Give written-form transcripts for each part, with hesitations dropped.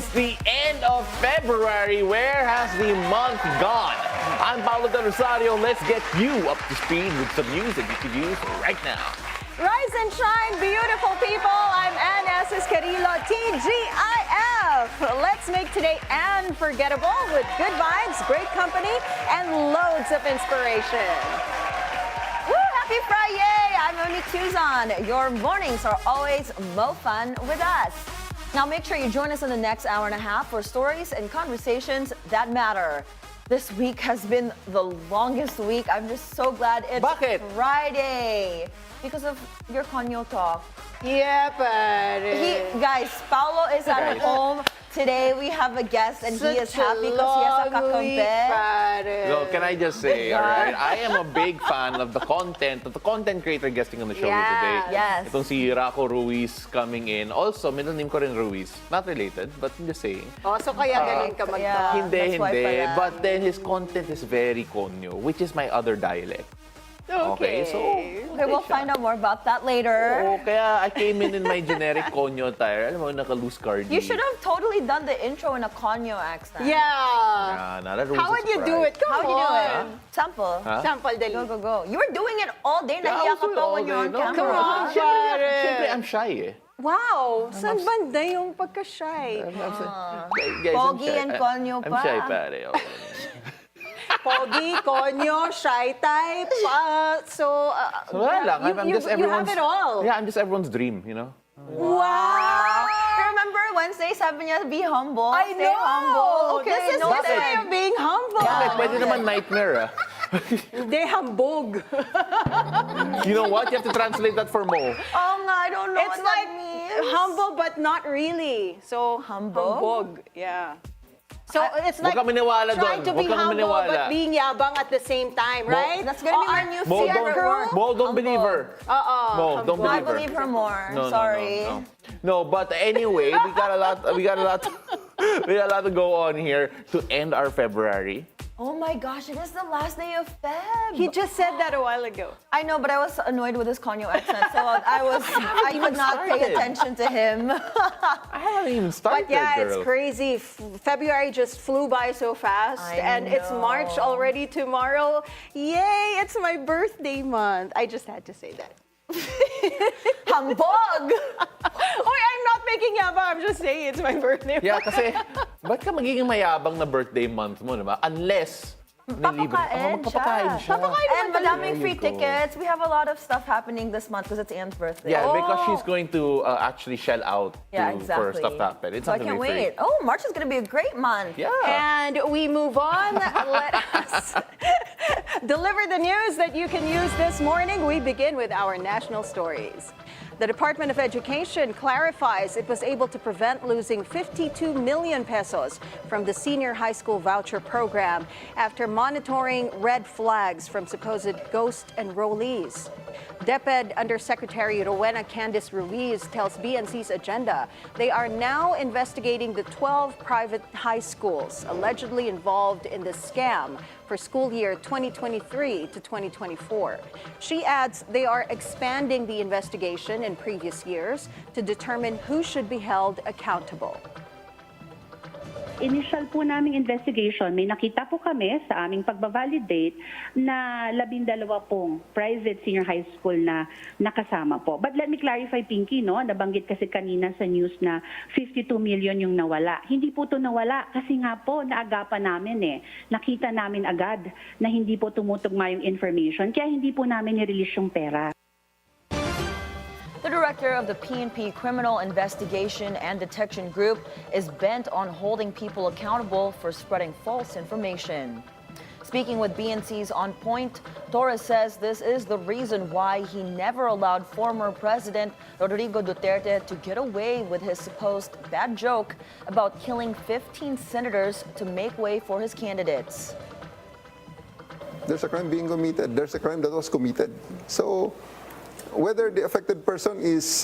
It's the end of February. Where has the month gone? I'm Paolo del Rosario. Let's get you up to speed with some news that you can use right now. Rise and shine, beautiful people. I'm Anne Asis-Carilo, TGIF. Let's make today unforgettable with good vibes, great company, and loads of inspiration. Woo, happy Friday! I'm Monique Tuzon. Your mornings are always more fun with us. Now make sure you join us in the next hour and a half for stories and conversations that matter. This week has been the longest week. I'm just so glad it's Bakit? Friday. Because of your Conyo talk. Yeah, pare. Guys, Paolo is at home. Today we have a guest and he is happy because he has a kakampe. So can I just say, all right, I am a big fan of the content creator guesting on the show here today. Yes. Itong si Raco Ruiz coming in. Also, middle name ko rin Ruiz. Not related, but I'm just saying. Oh, so kaya galing ka mag-talk. Yeah. Hindi, that's why hindi. pala. But then his content is very Conyo, which is my other dialect. Okay. So, Okay, we'll find out more about that later. Oo, kaya I came in my generic Conyo attire. Alam mo, naka-loose card. You should have totally done the intro in a Conyo accent. Yeah. How How would you do it? Come How would you do on. it? Sample. Huh? Sample dali. Go, go, go. You were doing it all day. Yeah, Nahiya ka also pa all when you're on day, no? camera. Come on, Siyempre, pare. I'm shy eh. Wow, saan banda yung pagka-shy? Guys, Pogi I'm shy. and Conyo I'm pa. shy, pare. Pogi, konyo, shy type. So Wala lang. I'm just you have everyone's... it all. Yeah, I'm just everyone's dream, you know? Wow. Remember Wednesday, sabi niya, be humble. I Stay know. humble. Okay, This is his noted. way of being humble. Bakit? Pwede naman nightmare, ah. Hindi, hambog. You know what? You have to translate that for Mo. Oh nga, I don't know It's what like that means. humble but not really. So, Hambog? hambog. Yeah. So, it's Huwag like ka maniwala trying doon. to Huwag be kang humble maniwala. but being yabang at the same time, right? That's gonna be my new Mo, secret word. Mo, don't believe her. Mo, don't No, I believe her. believe her more. No, Sorry. No, but anyway, we got a lot to go on here to end our February. Oh my gosh, it is the last day of Feb. He just said that a while ago. I know, but I was annoyed with his Conyo accent, so I could not pay started. attention to him. I haven't even started, But yeah, girl. it's crazy. February just flew by so fast. I And it's know. March already tomorrow. Yay, it's my birthday month. I just had to say that. Hambog! Oh, I'm not making yabang. I'm just saying it's my birthday Yeah, month. kasi, ba't ka magiging mayabang na birthday month mo, diba? Unless, Papakain magpapakain siya. And madaming There free you go. tickets. We have a lot of stuff happening this month because it's Anne's birthday. Yeah, because she's going to actually shell out Yeah, for exactly. stuff to happen. It's So I not can't gonna be free. wait. Oh, March is going to be a great month. Yeah. And we move on. Let us deliver the news that you can use this morning. We begin with our national stories. The Department of Education clarifies it was able to prevent losing 52 million pesos from the senior high school voucher program after monitoring red flags from supposed ghost enrollees. DepEd Undersecretary Rowena Candice Ruiz tells BNC's agenda they are now investigating the 12 private high schools allegedly involved in the scam for school year 2023 to 2024. She adds they are expanding the investigation in previous years to determine who should be held accountable. Initial po naming investigation, may nakita po kami sa aming pagbavalidate na 12 pong private senior high school na nakasama po. But let me clarify, Pinky, no? Nabanggit kasi kanina sa news na 52 million yung nawala. Hindi po to nawala kasi nga po naagapan namin eh. Nakita namin agad na hindi po tumutugma yung information kaya hindi po namin i-release yung pera. The director of the PNP Criminal Investigation and Detection Group is bent on holding people accountable for spreading false information. Speaking with BNC's On Point, Torres says this is the reason why he never allowed former President Rodrigo Duterte to get away with his supposed bad joke about killing 15 senators to make way for his candidates. There's a crime being committed. There's a crime that was committed. So, whether the affected person is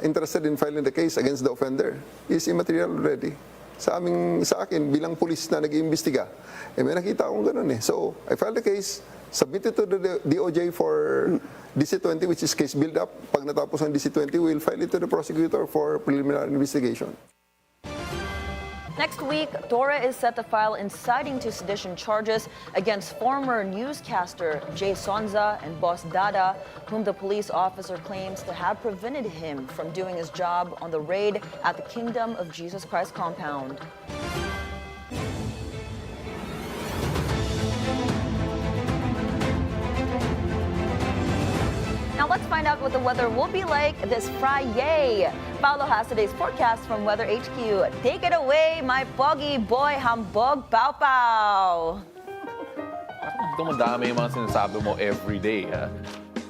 interested in filing the case against the offender is immaterial already. Sa akin, bilang pulis na nag-iimbestiga, may nakita akong ganun eh. So, I filed the case, submitted to the DOJ for DC-20, which is case build-up. Pag natapos ang DC-20, we'll file it to the prosecutor for preliminary investigation. Next week, Dora is set to file inciting to sedition charges against former newscaster Jay Sonza and boss Dada, whom the police officer claims to have prevented him from doing his job on the raid at the Kingdom of Jesus Christ compound. Now let's find out what the weather will be like this Friday. Paolo has today's forecast from Weather HQ. Take it away, my boggy boy, Hambog Pao Pao. Dumadami yung mga sinasabi mo every day, ha?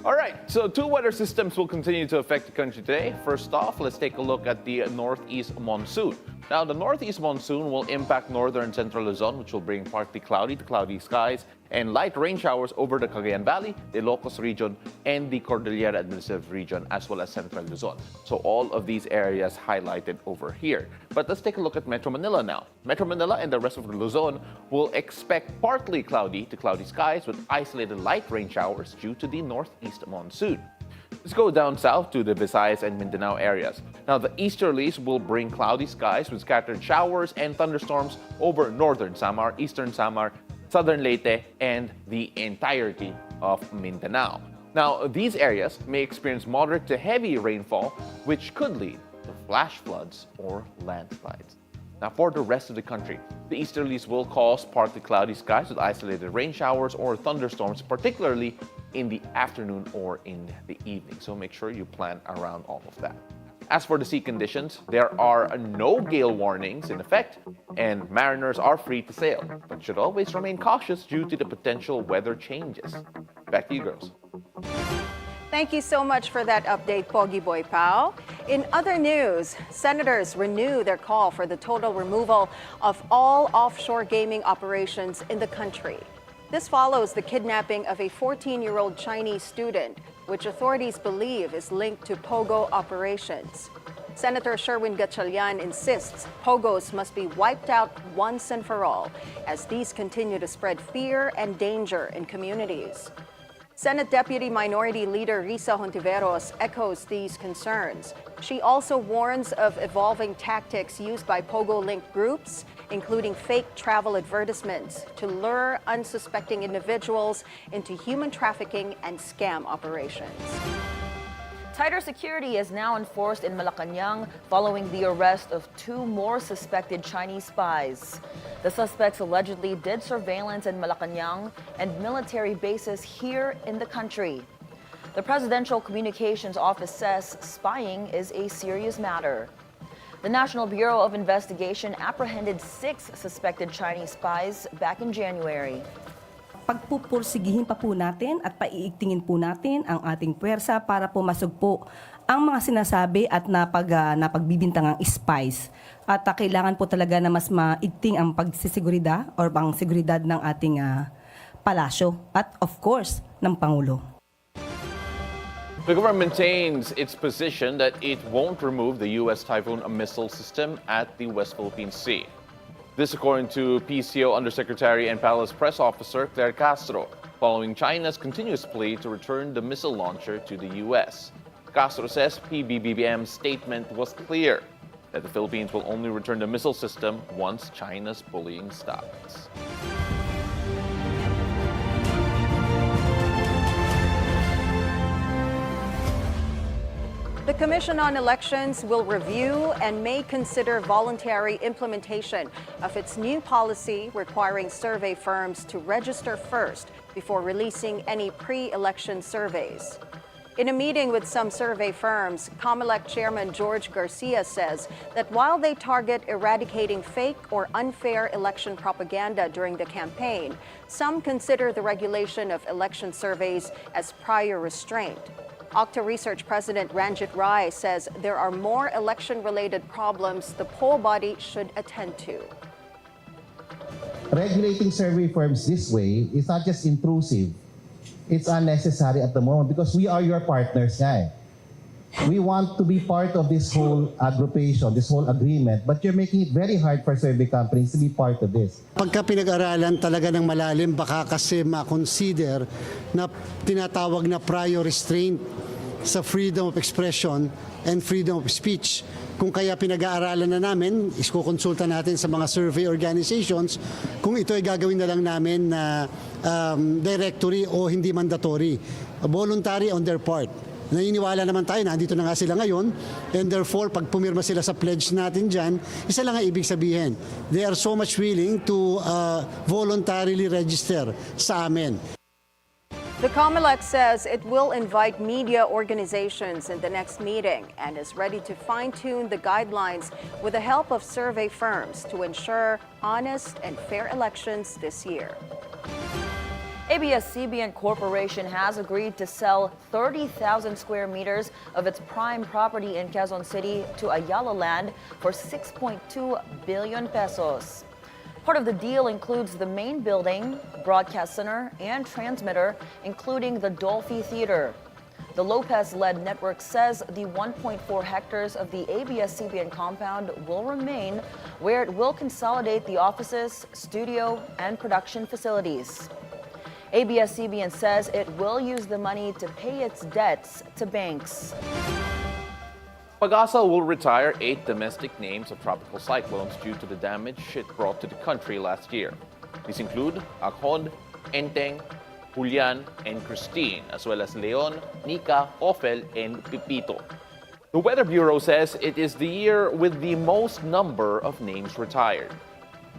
All right, so two weather systems will continue to affect the country today. First off, let's take a look at the northeast monsoon. Now, the northeast monsoon will impact northern central Luzon, which will bring partly cloudy to cloudy skies and light rain showers over the Cagayan Valley, the Ilocos region, and the Cordillera Administrative region, as well as central Luzon. So all of these areas highlighted over here. But let's take a look at Metro Manila now. Metro Manila and the rest of Luzon will expect partly cloudy to cloudy skies with isolated light rain showers due to the northeast monsoon. Let's go down south to the Visayas and Mindanao areas. Now, the easterlies will bring cloudy skies with scattered showers and thunderstorms over northern Samar, eastern Samar, southern Leyte, and the entirety of Mindanao. Now, these areas may experience moderate to heavy rainfall, which could lead to flash floods or landslides. Now, for the rest of the country, the easterlies will cause partly cloudy skies with isolated rain showers or thunderstorms, particularly in the afternoon or in the evening. So make sure you plan around all of that. As for the sea conditions, there are no gale warnings in effect, and mariners are free to sail, but should always remain cautious due to the potential weather changes. Back to you, girls. Thank you so much for that update, Pogi Boy Pao. In other news, senators renew their call for the total removal of all offshore gaming operations in the country. This follows the kidnapping of a 14-year-old Chinese student, which authorities believe is linked to POGO operations. Senator Sherwin Gatchalian insists POGOs must be wiped out once and for all, as these continue to spread fear and danger in communities. Senate Deputy Minority Leader Risa Hontiveros echoes these concerns. She also warns of evolving tactics used by POGO-linked groups, including fake travel advertisements, to lure unsuspecting individuals into human trafficking and scam operations. Tighter security is now enforced in Malacanang following the arrest of two more suspected Chinese spies. The suspects allegedly did surveillance in Malacanang and military bases here in the country. The Presidential Communications Office says spying is a serious matter. The National Bureau of Investigation apprehended 6 suspected Chinese spies back in January. Pagpupursigihin pa po natin at paiigtingin po natin ang ating puwersa para pumasok po ang mga sinasabi at napagbibintangang spies. At kailangan po talaga na mas maigting ang pagsisiguridad or pang-seguridad ng ating palasyo at of course ng Pangulo. The government maintains its position that it won't remove the U.S. Typhoon missile system at the West Philippine Sea. This according to PCO Undersecretary and Palace Press Officer Claire Castro, following China's continuous plea to return the missile launcher to the U.S. Castro says PBBM's statement was clear that the Philippines will only return the missile system once China's bullying stops. The Commission on Elections will review and may consider voluntary implementation of its new policy requiring survey firms to register first before releasing any pre-election surveys. In a meeting with some survey firms, COMELEC Chairman George Garcia says that while they target eradicating fake or unfair election propaganda during the campaign, some consider the regulation of election surveys as prior restraint. Octa Research President Ranjit Rai says there are more election-related problems the poll body should attend to. Regulating survey firms this way is not just intrusive, it's unnecessary at the moment because we are your partners nga eh. We want to be part of this whole aggregation, this whole agreement, but you're making it very hard for survey companies to be part of this. Pagka pinag-aralan talaga ng malalim, baka kasi ma-consider na tinatawag na prior restraint sa freedom of expression and freedom of speech Kung kaya pinag-aaralan na namin, iskukonsulta natin sa mga survey organizations kung ito ay gagawin na lang namin na directory o hindi mandatory. Voluntary on their part. Naniniwala naman tayo, nandito na nga sila ngayon, and therefore, pag pumirma sila sa pledge natin dyan, isa lang ang ibig sabihin. They are so much willing to voluntarily register sa amin. The COMELEC says it will invite media organizations in the next meeting and is ready to fine-tune the guidelines with the help of survey firms to ensure honest and fair elections this year. ABS-CBN Corporation has agreed to sell 30,000 square meters of its prime property in Quezon City to Ayala Land for 6.2 billion pesos. Part of the deal includes the main building, broadcast center, and transmitter, including the Dolphy Theater. The Lopez-led network says the 1.4 hectares of the ABS-CBN compound will remain, where it will consolidate the offices, studio, and production facilities. ABS-CBN says it will use the money to pay its debts to banks. Pag-asa will retire 8 domestic names of tropical cyclones due to the damage it brought to the country last year. These include Akhon, Enteng, Julian, and Christine, as well as Leon, Nika, Ophel, and Pipito. The Weather Bureau says it is the year with the most number of names retired.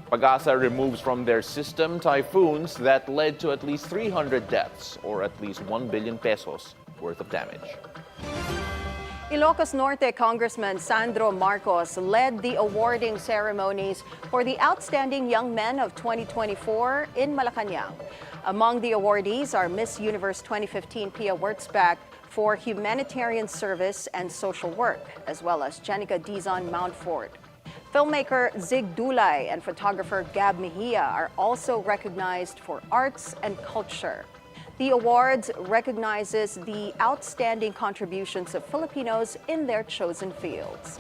Pag-asa removes from their system typhoons that led to at least 300 deaths or at least 1 billion pesos worth of damage. Ilocos Norte Congressman Sandro Marcos led the awarding ceremonies for the Outstanding Young Men of 2024 in Malacanang. Among the awardees are Miss Universe 2015 Pia Wurtzbach for humanitarian service and social work, as well as Jenica Dizon Mountfort. Filmmaker Zig Dulay and photographer Gab Mejia are also recognized for arts and culture. The awards recognizes the outstanding contributions of Filipinos in their chosen fields.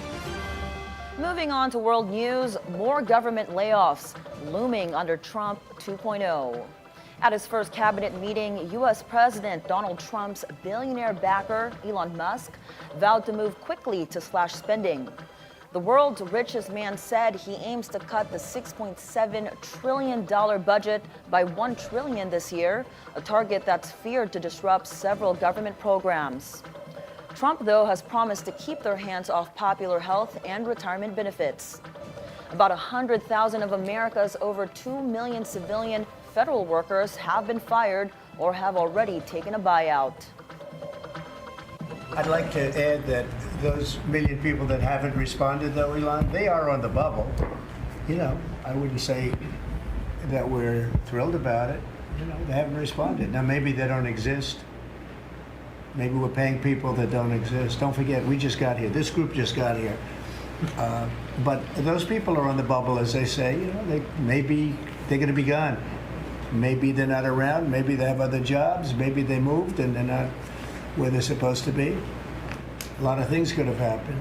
Moving on to world news, more government layoffs looming under Trump 2.0. At his first cabinet meeting, U.S. President Donald Trump's billionaire backer, Elon Musk, vowed to move quickly to slash spending. The world's richest man said he aims to cut the $6.7 trillion budget by $1 trillion this year, a target that's feared to disrupt several government programs. Trump, though, has promised to keep their hands off popular health and retirement benefits. About 100,000 of America's over 2 million civilian federal workers have been fired or have already taken a buyout. I'd like to add that those million people that haven't responded, though, Elon, they are on the bubble. You know, I wouldn't say that we're thrilled about it. You know, they haven't responded. Now, maybe they don't exist. Maybe we're paying people that don't exist. Don't forget, we just got here. This group just got here. But those people are on the bubble, as they say. You know, maybe they're going to be gone. Maybe they're not around. Maybe they have other jobs. Maybe they moved and they're not where they're supposed to be. A lot of things could have happened.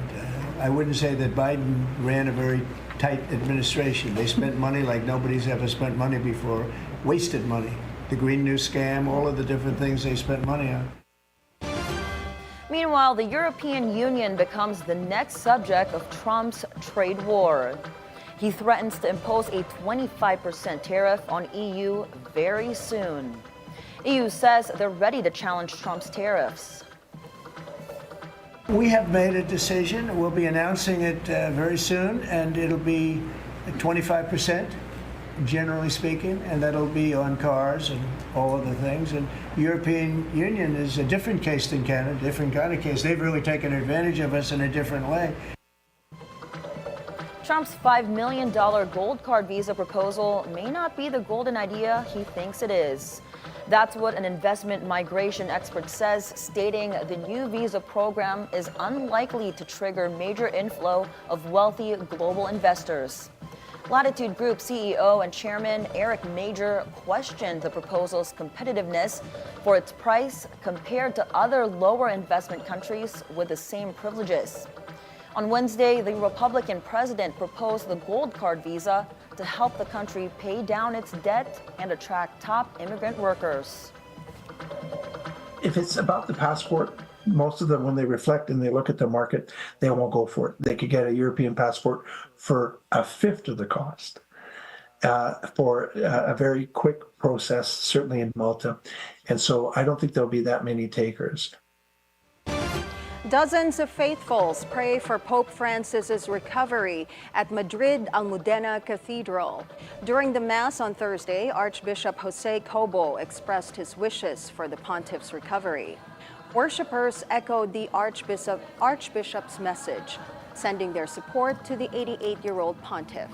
I wouldn't say that Biden ran a very tight administration. They spent money like nobody's ever spent money before, wasted money. The Green New scam, all of the different things they spent money on. Meanwhile, the European Union becomes the next subject of Trump's trade war. He threatens to impose a 25% tariff on EU very soon. EU says they're ready to challenge Trump's tariffs. We have made a decision. We'll be announcing it very soon, and it'll be 25%, generally speaking, and that'll be on cars and all of the things. And European Union is a different case than Canada, different kind of case. They've really taken advantage of us in a different way. Trump's $5 million gold card visa proposal may not be the golden idea he thinks it is. That's what an investment migration expert says, stating the new visa program is unlikely to trigger major inflow of wealthy global investors. Latitude Group CEO and Chairman Eric Major questioned the proposal's competitiveness for its price compared to other lower investment countries with the same privileges. On Wednesday, the Republican president proposed the gold card visa to help the country pay down its debt and attract top immigrant workers. If it's about the passport, most of them, when they reflect and they look at the market, they won't go for it. They could get a European passport for a fifth of the cost for a very quick process, certainly in Malta. And so I don't think there'll be that many takers. Dozens of faithfuls pray for Pope Francis's recovery at Madrid Almudena Cathedral. During the Mass on Thursday, Archbishop Jose Cobo expressed his wishes for the pontiff's recovery. Worshippers echoed the Archbishop's message, sending their support to the 88-year-old pontiff.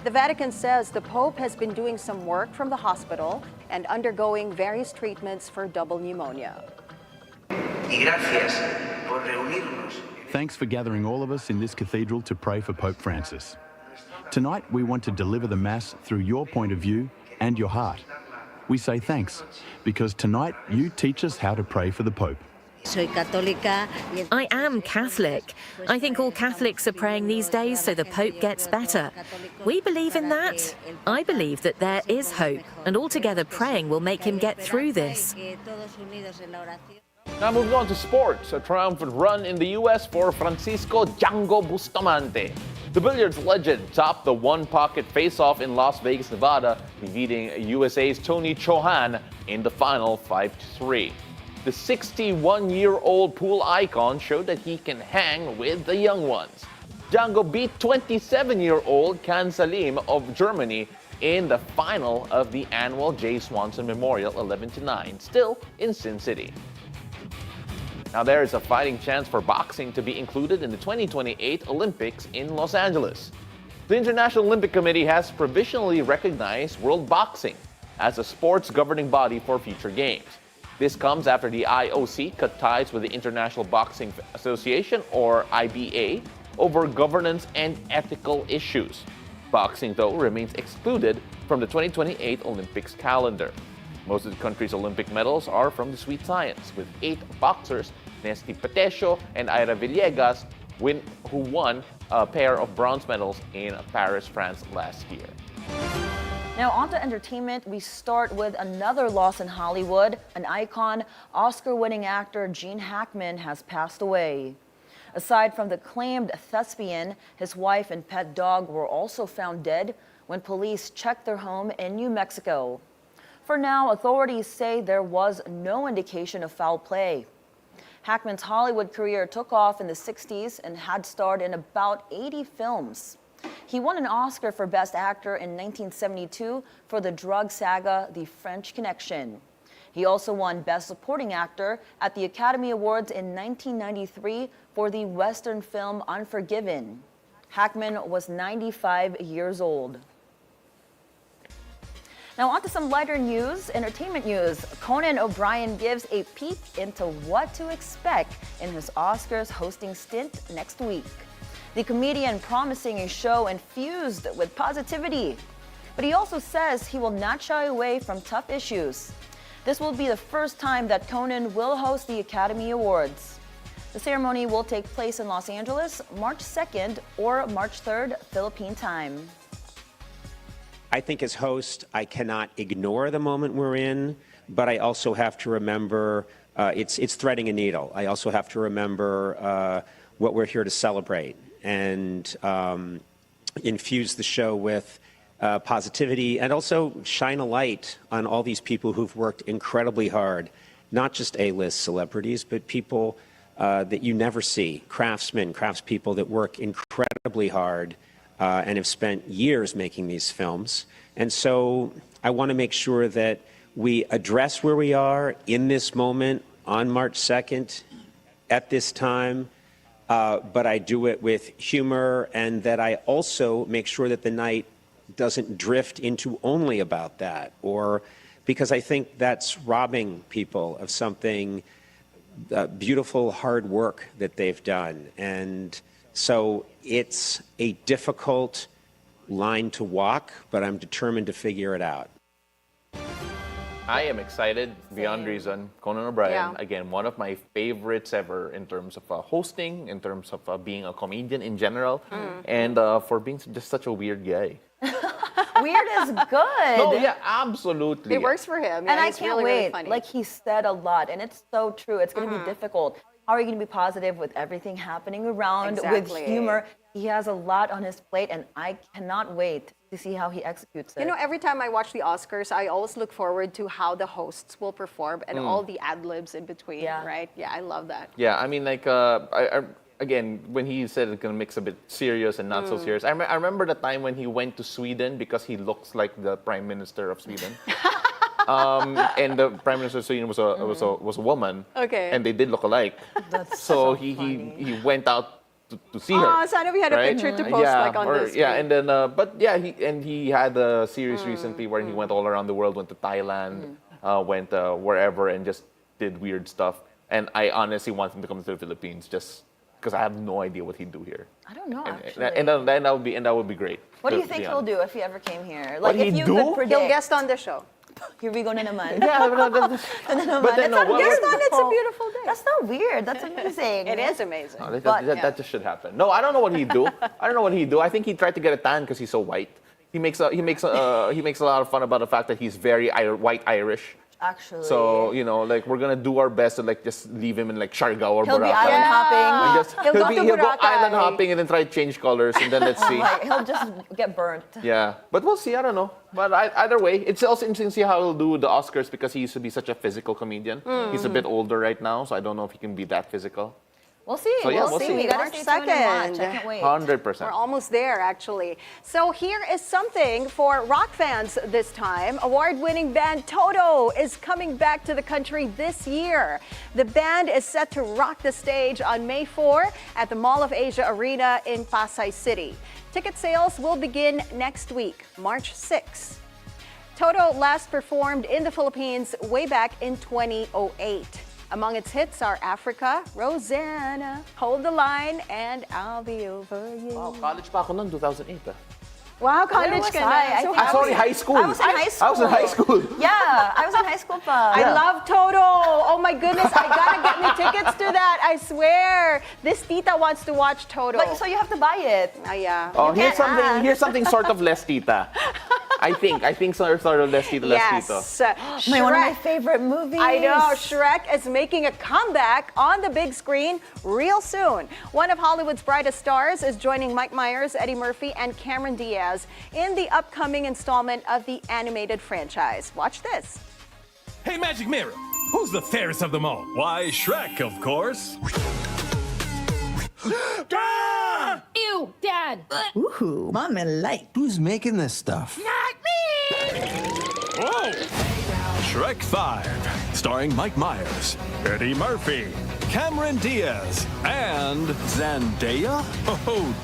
The Vatican says the Pope has been doing some work from the hospital and undergoing various treatments for double pneumonia. Thanks for gathering all of us in this cathedral to pray for Pope Francis. Tonight, we want to deliver the Mass through your point of view and your heart. We say thanks, because tonight you teach us how to pray for the Pope. I am Catholic. I think all Catholics are praying these days so the Pope gets better. We believe in that. I believe that there is hope, and altogether praying will make him get through this. Now moving on to sports, a triumphant run in the U.S. for Francisco Django Bustamante. The billiards legend topped the one-pocket face-off in Las Vegas, Nevada, defeating USA's Tony Chohan in the final 5-3. The 61-year-old pool icon showed that he can hang with the young ones. Django beat 27-year-old Can Salim of Germany in the final of the annual Jay Swanson Memorial 11-9, still in Sin City. Now there is a fighting chance for boxing to be included in the 2028 Olympics in Los Angeles. The International Olympic Committee has provisionally recognized World Boxing as a sports governing body for future games. This comes after the IOC cut ties with the International Boxing Association, or IBA, over governance and ethical issues. Boxing, though, remains excluded from the 2028 Olympics calendar. Most of the country's Olympic medals are from the sweet science, with 8 boxers, Nesty Patecio and Ira Villegas, who won a pair of bronze medals in Paris, France last year. Now on to entertainment. We start with another loss in Hollywood. An icon, Oscar-winning actor Gene Hackman has passed away. Aside from the acclaimed thespian, his wife and pet dog were also found dead when police checked their home in New Mexico. For now, authorities say there was no indication of foul play. Hackman's Hollywood career took off in the 60s and had starred in about 80 films. He won an Oscar for Best Actor in 1972 for the drug saga The French Connection. He also won Best Supporting Actor at the Academy Awards in 1993 for the Western film Unforgiven. Hackman was 95 years old. Now on to some lighter news, entertainment news. Conan O'Brien gives a peek into what to expect in his Oscars hosting stint next week. The comedian promising a show infused with positivity. But he also says he will not shy away from tough issues. This will be the first time that Conan will host the Academy Awards. The ceremony will take place in Los Angeles, March 2nd or March 3rd, Philippine time. I think as host, I cannot ignore the moment we're in, but I also have to remember it's threading a needle. I also have to remember what we're here to celebrate and infuse the show with positivity and also shine a light on all these people who've worked incredibly hard, not just A-list celebrities, but people that you never see, craftsmen, craftspeople that work incredibly hard and have spent years making these films. And so I want to make sure that we address where we are in this moment on March 2nd at this time, but I do it with humor, and that I also make sure that the night doesn't drift into only about that, or because I think that's robbing people of something beautiful, hard work that they've done. And so it's a difficult line to walk, but I'm determined to figure it out. I am excited beyond reason. Conan O'Brien, again, one of my favorites ever in terms of hosting, in terms of being a comedian in general, and for being just such a weird guy. Weird is good. No, yeah, absolutely. It works for him. And Yeah, I he's can't really, wait. really funny. Like, he said a lot, and it's so true. It's going to be difficult. How are you going to be positive with everything happening around with Exactly. humor? He has a lot on his plate, and I cannot wait to see how he executes it. You know, every time I watch the Oscars, I always look forward to how the hosts will perform and all the ad-libs in between, right? Yeah, I love that. Yeah, I mean, like, again, when he said it's gonna mix a bit serious and not so serious, I remember the time when he went to Sweden because he looks like the Prime Minister of Sweden. And the Prime Minister of Sweden was a woman. Okay. And they did look alike. That's So so he went out to see her. Oh, sana we had a right? picture to post like on this. Yeah, and then but yeah, he had a series recently where he went all around the world, went to Thailand, went wherever, and just did weird stuff. And I honestly want him to come to the Philippines just because I have no idea what he'd do here. I don't know, And, actually. and that would be great. What do you to think be he'll honest. do if he ever came here? What Like, if he'd you do? could predict. He'll guest on the show. Here we go na naman. Yeah, but then no, what, Guest on It's a Beautiful Day. That's not weird. That's amazing. It is amazing. no, But- that just should happen. No, I don't know what he'd do. I think he tried to get a tan because he's so white. He makes a lot of fun about the fact that he's very white Irish. Actually. So, you know, like, we're gonna do our best to, like, just leave him in, like, Siargao or He'll be Boracay. island hopping. And just, He'll go to he'll go Boracay. island hopping and then try to change colors and then let's see. Like, he'll just get burnt. Yeah, but we'll see. I don't know. But either way, it's also interesting to see how he'll do the Oscars because he used to be such a physical comedian. He's a bit older right now, so I don't know if he can be that physical. We'll see. So, yeah, we'll see. We gotta March stay tuned and 2nd. watch. I can't wait. 100%. We're almost there, actually. So here is something for rock fans this time. Award-winning band Toto is coming back to the country this year. The band is set to rock the stage on May 4 at the Mall of Asia Arena in Pasay City. Ticket sales will begin next week, March 6. Toto last performed in the Philippines way back in 2008. Among its hits are Africa, Rosanna, Hold the Line, and I'll Be Over You. Wow, college pa ako noon, 2008. Wow, Where college was ka I? na. I Sorry, high school. I was in high school. I was in high school. Yeah, I was in high school pa. I love Toto. Oh my goodness, I gotta get me tickets to that. I swear. This tita wants to watch Toto. But, so you have to buy it. Yeah. Oh, You can't ask. here's something sort of less tita. I think sort of less tita, less tito. Yes. One of my Shrek. favorite movies. I know, Shrek is making a comeback on the big screen real soon. One of Hollywood's brightest stars is joining Mike Myers, Eddie Murphy, and Cameron Diaz in the upcoming installment of the animated franchise. Watch this. Hey, Magic Mirror, who's the fairest of them all? Why, Shrek, of course. Ew, Dad! Ooh, Mama light. Who's making this stuff? Not me! Whoa! Shrek 5, starring Mike Myers, Eddie Murphy, Cameron Diaz, and Zendaya? Oh,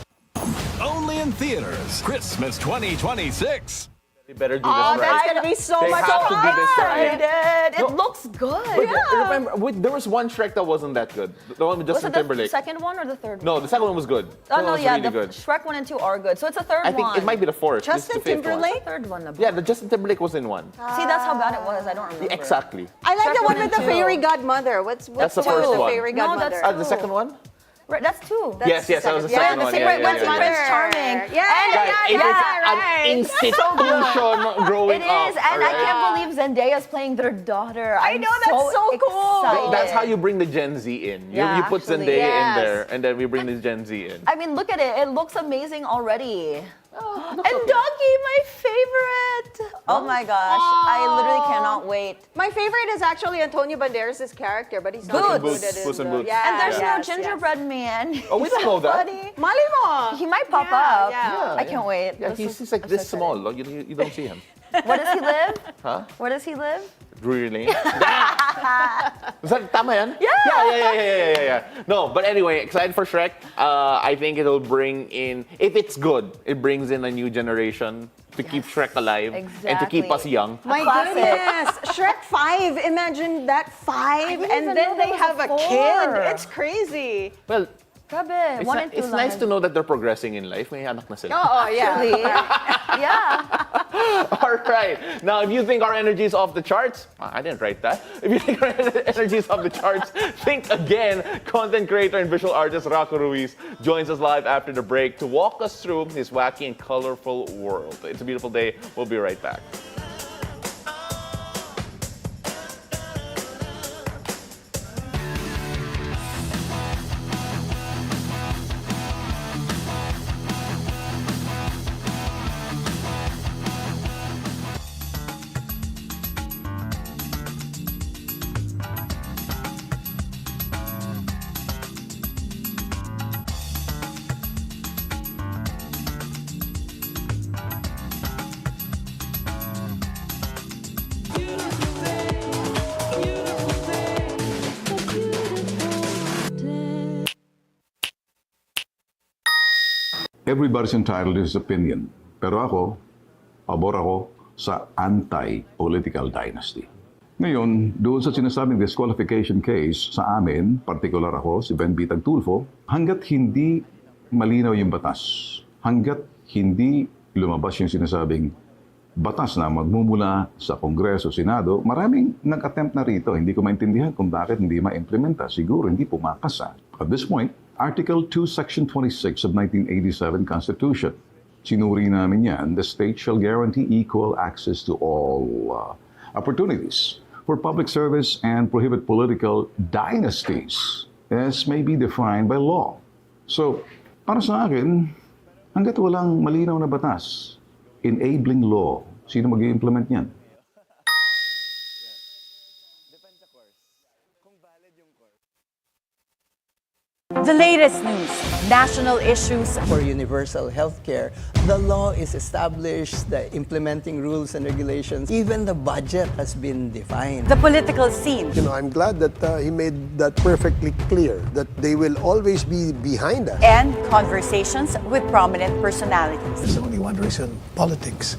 only in theaters, Christmas 2026. They better do Oh, this that's right. gonna be so They much have to fun. do this right. It looks good. Remember, there was one Shrek that wasn't that good. The one with Was Justin it the Timberlake. second one or the third one? No, the second one was good. The Oh, second no, one was yeah, really the good. Shrek 1 and 2 are good. So it's a third I think one. it might be the fourth. This is Justin the fifth one. Timberlake? Third one. Yeah, the Justin Timberlake was in one. See, that's how bad it was. I don't remember. Exactly. I like Shrek the one 1 with the and 2. fairy godmother. What's That's the one with first the one. fairy No, godmother? that's The second one? Right, that's 2. Yes, that was the Yeah, second the one. secret Yeah, one's yeah, yeah, Prince yeah. Charming. Yeah, It is right. an institution growing It up. is, and I alright? can't believe Zendaya's playing their daughter. I know, that's so cool. excited. That's how you bring the Gen Z in. Yeah, you put actually. Zendaya in Yes. there, and then we bring the Gen Z in. I mean, look at it. It looks amazing already. And Doggy, my favorite. Oh my gosh, I literally cannot wait. My favorite is actually Antonio Banderas' character, but he's not Boots. included in Puss in the... Boots. Yeah, And there's yes, no gingerbread man. Oh, we He's don't know that. funny. Mali mo! He might pop Yeah, up. yeah. I can't wait. Yeah, This he's is- like I'm this so small. Look, you don't see him. excited. Where does he live? Huh? Where does he live? Drury Lane. Is that tama yan? Yeah. Yeah. No, but anyway, excited for Shrek. I think it'll bring in, if it's good, it brings in a new generation to keep Shrek alive and to keep us Exactly. young. My Classic. goodness! Shrek 5, imagine that 5, didn't and even then know they there have was a a kid. 4. It's crazy. Well, Grabe, It's, one and two it's nice lang. to know that they're progressing in life. May anak na sila. Oh, yeah. Actually, yeah. All right. Now, if you think our energy is off the charts, I didn't write that. If you think our energy is off the charts, think again. Content creator and visual artist Raco Ruiz joins us live after the break to walk us through his wacky and colorful world. It's a beautiful day. We'll be right back. Everybody's entitled to his opinion. Pero pabor ako sa anti-political dynasty. Ngayon, doon sa sinasabing disqualification case sa amin, partikular ako, si Ben Bitag Tulfo, hanggat hindi malinaw yung batas, hanggat hindi lumabas yung sinasabing batas na magmumula sa Kongreso, Senado, maraming nag-attempt na rito. Hindi ko maintindihan kung bakit hindi ma-implementa. Siguro hindi pumapasa. At this point, Article 2, Section 26 of 1987 Constitution. Sinuri namin yan, the state shall guarantee equal access to all opportunities for public service and prohibit political dynasties as may be defined by law. So, para sa akin, hanggat walang malinaw na batas, enabling law, sino mag-i-implement yan? The latest news, national issues. For universal healthcare, the law is established, the implementing rules and regulations, even the budget has been defined. The political scene. You know, I'm glad that he made that perfectly clear, that they will always be behind us. And conversations with prominent personalities. There's only one reason, politics.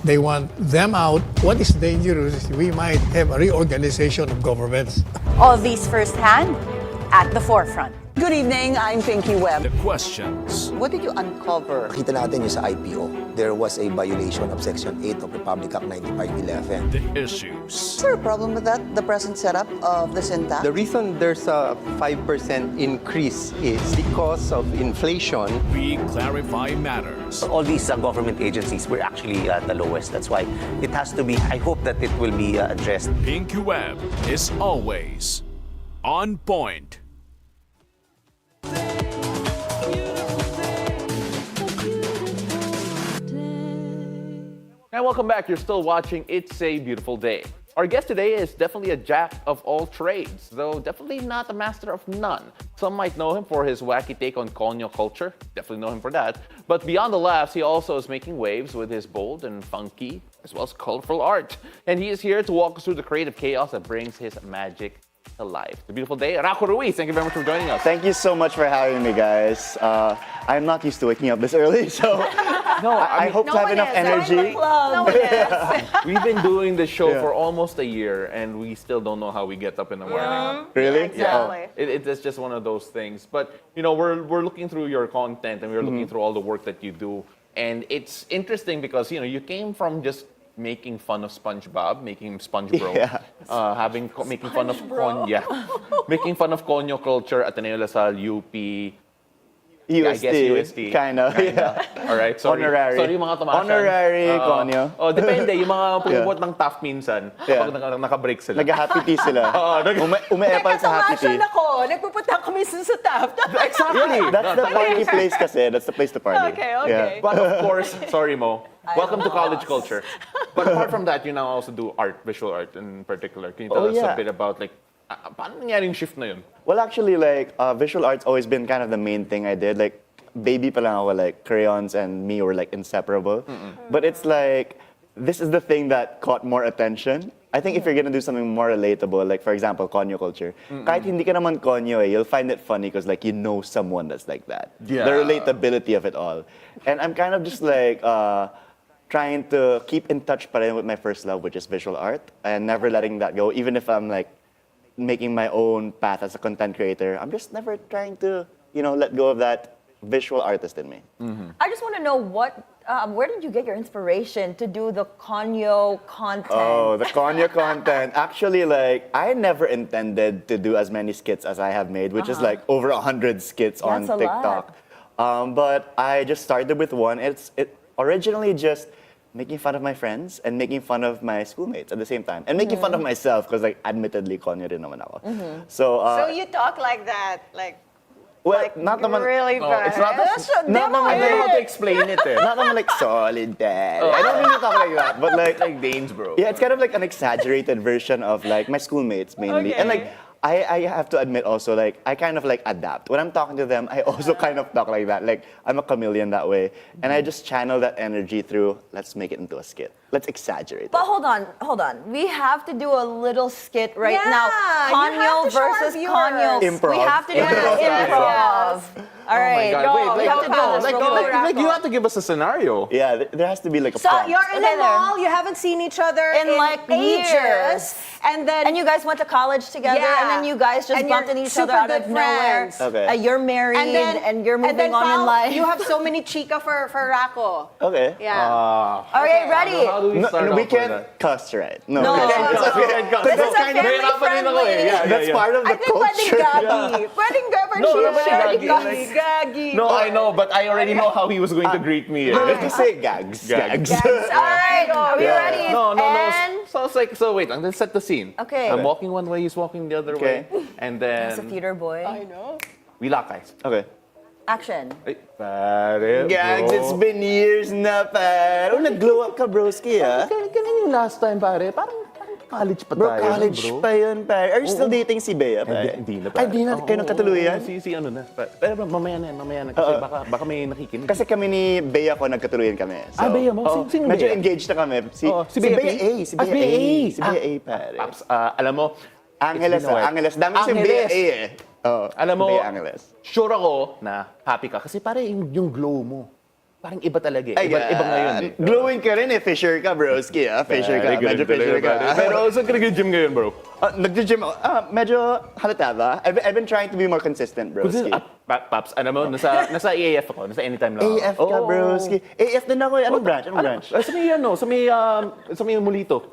They want them out. What is dangerous is we might have a reorganization of governments. All these firsthand at the forefront. Good evening, I'm Pinky Webb. The questions. What did you uncover? Nakita natin yung sa IPO, there was a violation of Section 8 of Republic Act 9511. The issues. Is there a problem with that, the present setup of the syntax? The reason there's a 5% increase is because of inflation. We clarify matters. All these government agencies were actually at the lowest. That's why it has to be, I hope that it will be addressed. Pinky Webb is always on point. And welcome back. You're still watching It's a Beautiful Day. Our guest today is definitely a jack of all trades, though definitely not a master of none. Some might know him for his wacky take on Conyo culture. Definitely know him for that. But beyond the laughs, he also is making waves with his bold and funky, as well as colorful art. And he is here to walk us through the creative chaos that brings his magic to life. The beautiful day. Raco Ruiz, thank you very much for joining us. Thank you so much for having me, guys. I'm not used to waking up this early, so I hope to have enough energy. We've been doing this show for almost a year, and we still don't know how we get up in the morning. Really? Yeah. It's just one of those things. But, you know, we're looking through your content, and we're looking through all the work that you do. And it's interesting because, you know, you came from just making fun of SpongeBob, making SpongeBro, making fun of Conyo, making fun of Conyo culture at Ateneo Lasal, UP, I guess UST. Kind of. All right, sorry. Honorary. Sorry mga tumasyan. Honorary, Conyo. Oh, depende. Yung mga pumupot ng tough minsan, kapag naka-break sila. Nag-happy tea sila. Ume-epal sa happy tea. ako, nagpupunta kami sa taft. Exactly. That's the party place kasi. That's the place to party. Okay. Yeah. But of course, sorry Mo, welcome to college culture. But apart from that, you now also do art, visual art in particular. Can you tell us a bit about like, paano nangyari yung shift na yun? Well, actually, like, visual art's always been kind of the main thing I did. Like, baby pa lang ako, like, crayons and me were, like, inseparable. But it's like, this is the thing that caught more attention. I think if you're gonna do something more relatable, like, for example, Conyo culture, kahit hindi ka naman Conyo, you'll find it funny because, like, you know someone that's like that. Yeah. The relatability of it all. And I'm kind of just, like, trying to keep in touch pa rin with my first love, which is visual art, and never letting that go, even if I'm, like, making my own path as a content creator. I'm just never trying to let go of that visual artist in me. I just want to know where did you get your inspiration to do the Conyo content? Oh, the Conyo content. Actually, like, I never intended to do as many skits as I have made, which is like over 100 skits on That's a TikTok. But I just started with one. It originally just making fun of my friends and making fun of my schoolmates at the same time. And making fun of myself, because like, admittedly, Conyo rin naman ako. So you talk like that, like, well, like not naman, really bad. It's not naman, I don't know how to explain it. Not naman like solid dad. I don't really talk like that, but like Danes, bro. Yeah, it's kind of like an exaggerated version of like my schoolmates mainly. Okay. And like I have to admit also, like, I kind of like adapt. When I'm talking to them, I also kind of talk like that. Like, I'm a chameleon that way. And I just channel that energy through, let's make it into a skit. Let's exaggerate But it. hold on. We have to do a little skit right Yeah, now. you Conyo have to show our versus viewers. Conyo. Improv. We have to do this improv. All right, God. we have to do this. real quick. Like, you have to give us a scenario. Yeah, there has to be like a So prompt. you're in Okay, a mall, you haven't seen each other In like ages, years. and then And you guys went to college together, Yeah. and then you guys just And bumped you're into each other super out of good nowhere. friends. Okay. You're married, and you're moving on in Paul, life. You have so many chica for Raco. Okay. Yeah. All right, ready? How do we start we off with can't that? cuss, right? No. we can't cuss. We can't cuss. This is a Kind of- family-friendly. Yeah, That's part of I the think pwedeng culture. gagi. Pwedeng gagi. No, She's pwedeng sharing gagi. gagi. No, I know, but I already know how he was going to greet me. Let's just say gags. Gags. All right, are we Yeah. ready? No. And So it's like, wait, let's set the scene. Okay. I'm walking one way, he's walking the other Okay. way. And as a then theater boy. I know. we lakay. Okay. Action. Ay, pare, Gags, bro. it's been years na, pare. Oh, nag-glow up ka, broski, ah. Ganun yung last time, pare. Parang college pa Bro, tayo. college bro. pa yun, pare. Are you still dating si Bea, pare? Hindi na, Ay, di na. Kayo nagkatuluyan? Si ano na. Pero mamaya na. Kasi baka may nakikinig. Kasi kami ni Bea ko nagkatuluyan kami. So, Bea mo? Sino medyo Bea? engaged na kami. Si Bea Bea P? A. Si Bea A. Si Bea A, pare. Paps, alam mo, Angeles, it's been a while. Angeles. Dami si Bea A, eh. Oh, alam mo, Bea Angeles. sure ako na happy ka. Kasi pare, yung glow mo, parang iba talaga eh. Ay, Iba ngayon eh. Glowing ka rin eh. Fisher ka, broski, ah. Fisher ka. Medyo fisher ka. Pero saan ka nag-gym ngayon, bro? Nag-gym ako. Medyo halata ba? I've been trying to be more consistent, broski. Paps, ano mo, nasa EAF ako. Nasa anytime lang ako. AF ka, broski. AF din ako eh. Anong branch? Sa may Mulito.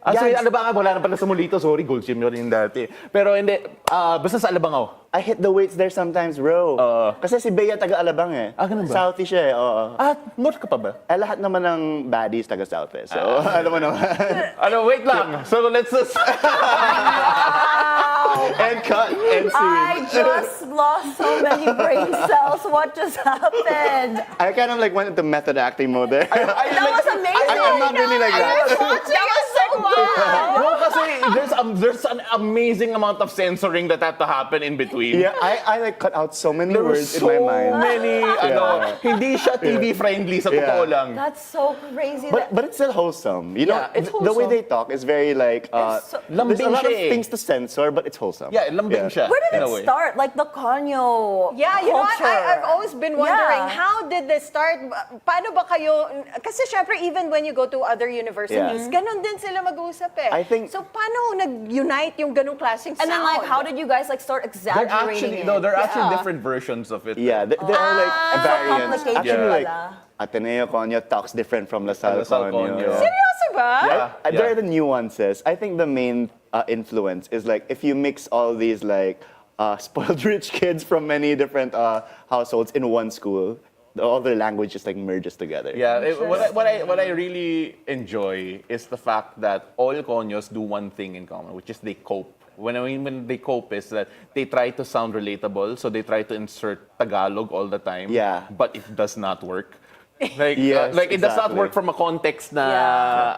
Sa Alabang, wala na pala sa Mulito. Sorry, gold gym yun rin dati. Pero hindi, basta sa Alabang ako. I hit the weights there sometimes, bro. Kasi si Bea taga-Alabang eh. Ganun ba? Southie siya eh, oo. More ka pa ba? Lahat naman ng baddies taga-South eh. So, alam mo naman. Wait lang. So let's just... And cut, and scene. I just lost so many brain cells. What just happened? I kind of like went into method acting mode there. That was amazing. I'm not really like that. That was so wow. No, kasi there's an amazing amount of censoring that had to happen in between. Yeah, I like cut out so many There were words in so my mind. many, hindi siya TV friendly sa totoo lang. That's so crazy. But it's still wholesome. You know, Yeah, it's the way wholesome. they talk is very like, there's a lot of things to censor, but it's wholesome. Yeah, lambing siya. Where in did a way. it start? Like the Conyo Yeah, you know what? culture. I've always been wondering, Yeah. how did this start? Paano ba kayo? Kasi syempre, even when you go to other universities, ganon din sila mag-usap eh. I think- So paano nag-unite yung ganong klaseng sound? And then like, how did you guys like start exaggerating it? There are actually different versions of it. Yeah, there are like variants. complicated Actually, like pala. Ateneo Conyo talks different from LaSalle LaSalle Conyo. Conyo. Seryoso ba? Yeah. There are the nuances. I think the main influence is like if you mix all these like spoiled rich kids from many different households in one school, all their language just like merges together. Yeah, what I really enjoy is the fact that all Conyos do one thing in common, which is they cope. When they cope is that they try to sound relatable, so they try to insert Tagalog all the time. Yeah. But it does not work. Like, Yes, it does not exactly. work from a context na,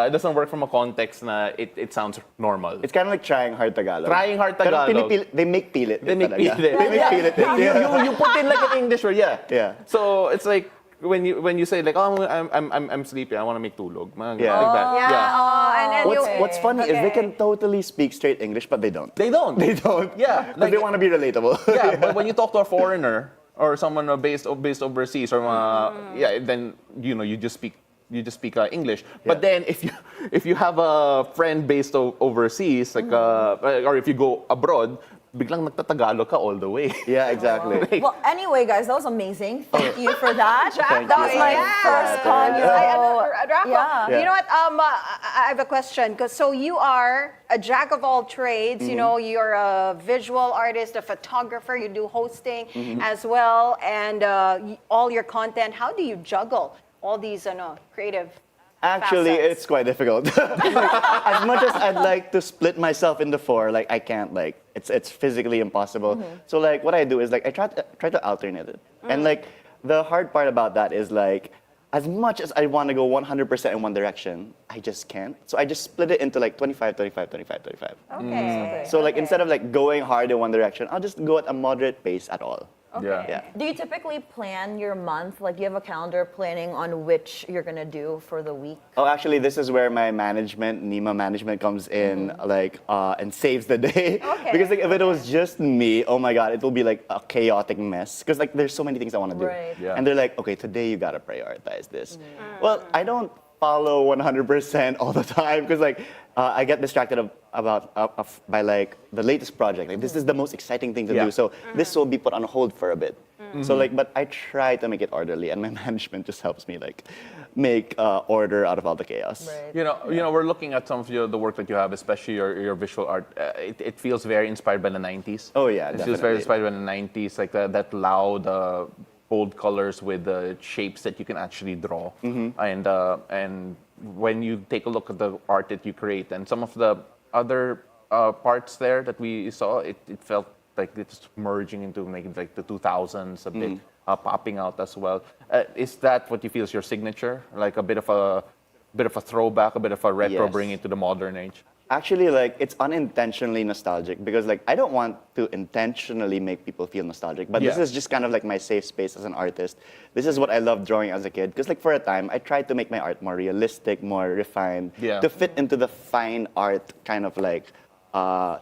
it doesn't work from a context na it sounds normal. It's kind of like trying hard Tagalog. Trying hard Pero Tagalog. they make pilit. They make talaga. pilit. They make pilit. You put in like an English word, yeah. Yeah. So it's like when you say like, oh, I'm sleepy, I want to make tulog. Like Yeah. that. Yeah. Oh, and then What's funny is they can totally speak straight English, but they don't. They don't. They don't. Yeah. Because they want to be relatable. Yeah, but when you talk to a foreigner or someone based overseas or then you just speak English. But then if you have a friend based overseas, like or if you go abroad, biglang nagtatagalog ka all the way. Yeah, exactly. Well, anyway, guys, that was amazing. Thank you for that. Thank That you. was my first Conyo. Raco, Yeah. you know what? I have a question. So you are a jack of all trades. You know, you're a visual artist, a photographer. You do hosting as well, and all your content. How do you juggle all these creative? Actually, facets? it's quite difficult. As much as I'd like to split myself into four, like I can't. Like it's physically impossible. So like what I do is like I try to alternate it. And like the hard part about that is like as much as I want to go 100% in one direction, I just can't. So I just split it into like 25, 25, 25, 25. Okay. So like instead of like going hard in one direction, I'll just go at a moderate pace at all. Okay. Yeah. Do you typically plan your month? Like, you have a calendar planning on which you're gonna do for the week? Oh, actually, this is where my management, NEMA management, comes in, like, and saves the day. Okay. Because like, if it was just me, oh my God, it will be like a chaotic mess. Because like, there's so many things I want to do, Right. Yeah. and they're like, okay, today you gotta prioritize this. Well, I don't follow 100% all the time because like I get distracted by like the latest project. Like this is the most exciting thing to do, so this will be put on hold for a bit. So like, but I try to make it orderly, and my management just helps me like make order out of all the chaos. Right. You know, we're looking at some of the work that you have, especially your visual art. It feels very inspired by the 90s. Oh yeah, It feels very definitely. inspired by the 90s, like that loud, bold colors with the shapes that you can actually draw. And when you take a look at the art that you create and some of the other parts there that we saw, it felt like it's merging into maybe like the 2000s a bit, popping out as well. Is that what you feel is your signature? Like a bit of a throwback, a bit of a retro, Yes. bring it to the modern age? Actually, like it's unintentionally nostalgic because like I don't want to intentionally make people feel nostalgic, but this Yeah. is just kind of like my safe space as an artist. This is what I loved drawing as a kid because like for a time I tried to make my art more realistic, more refined, Yeah. to fit into the fine art kind of like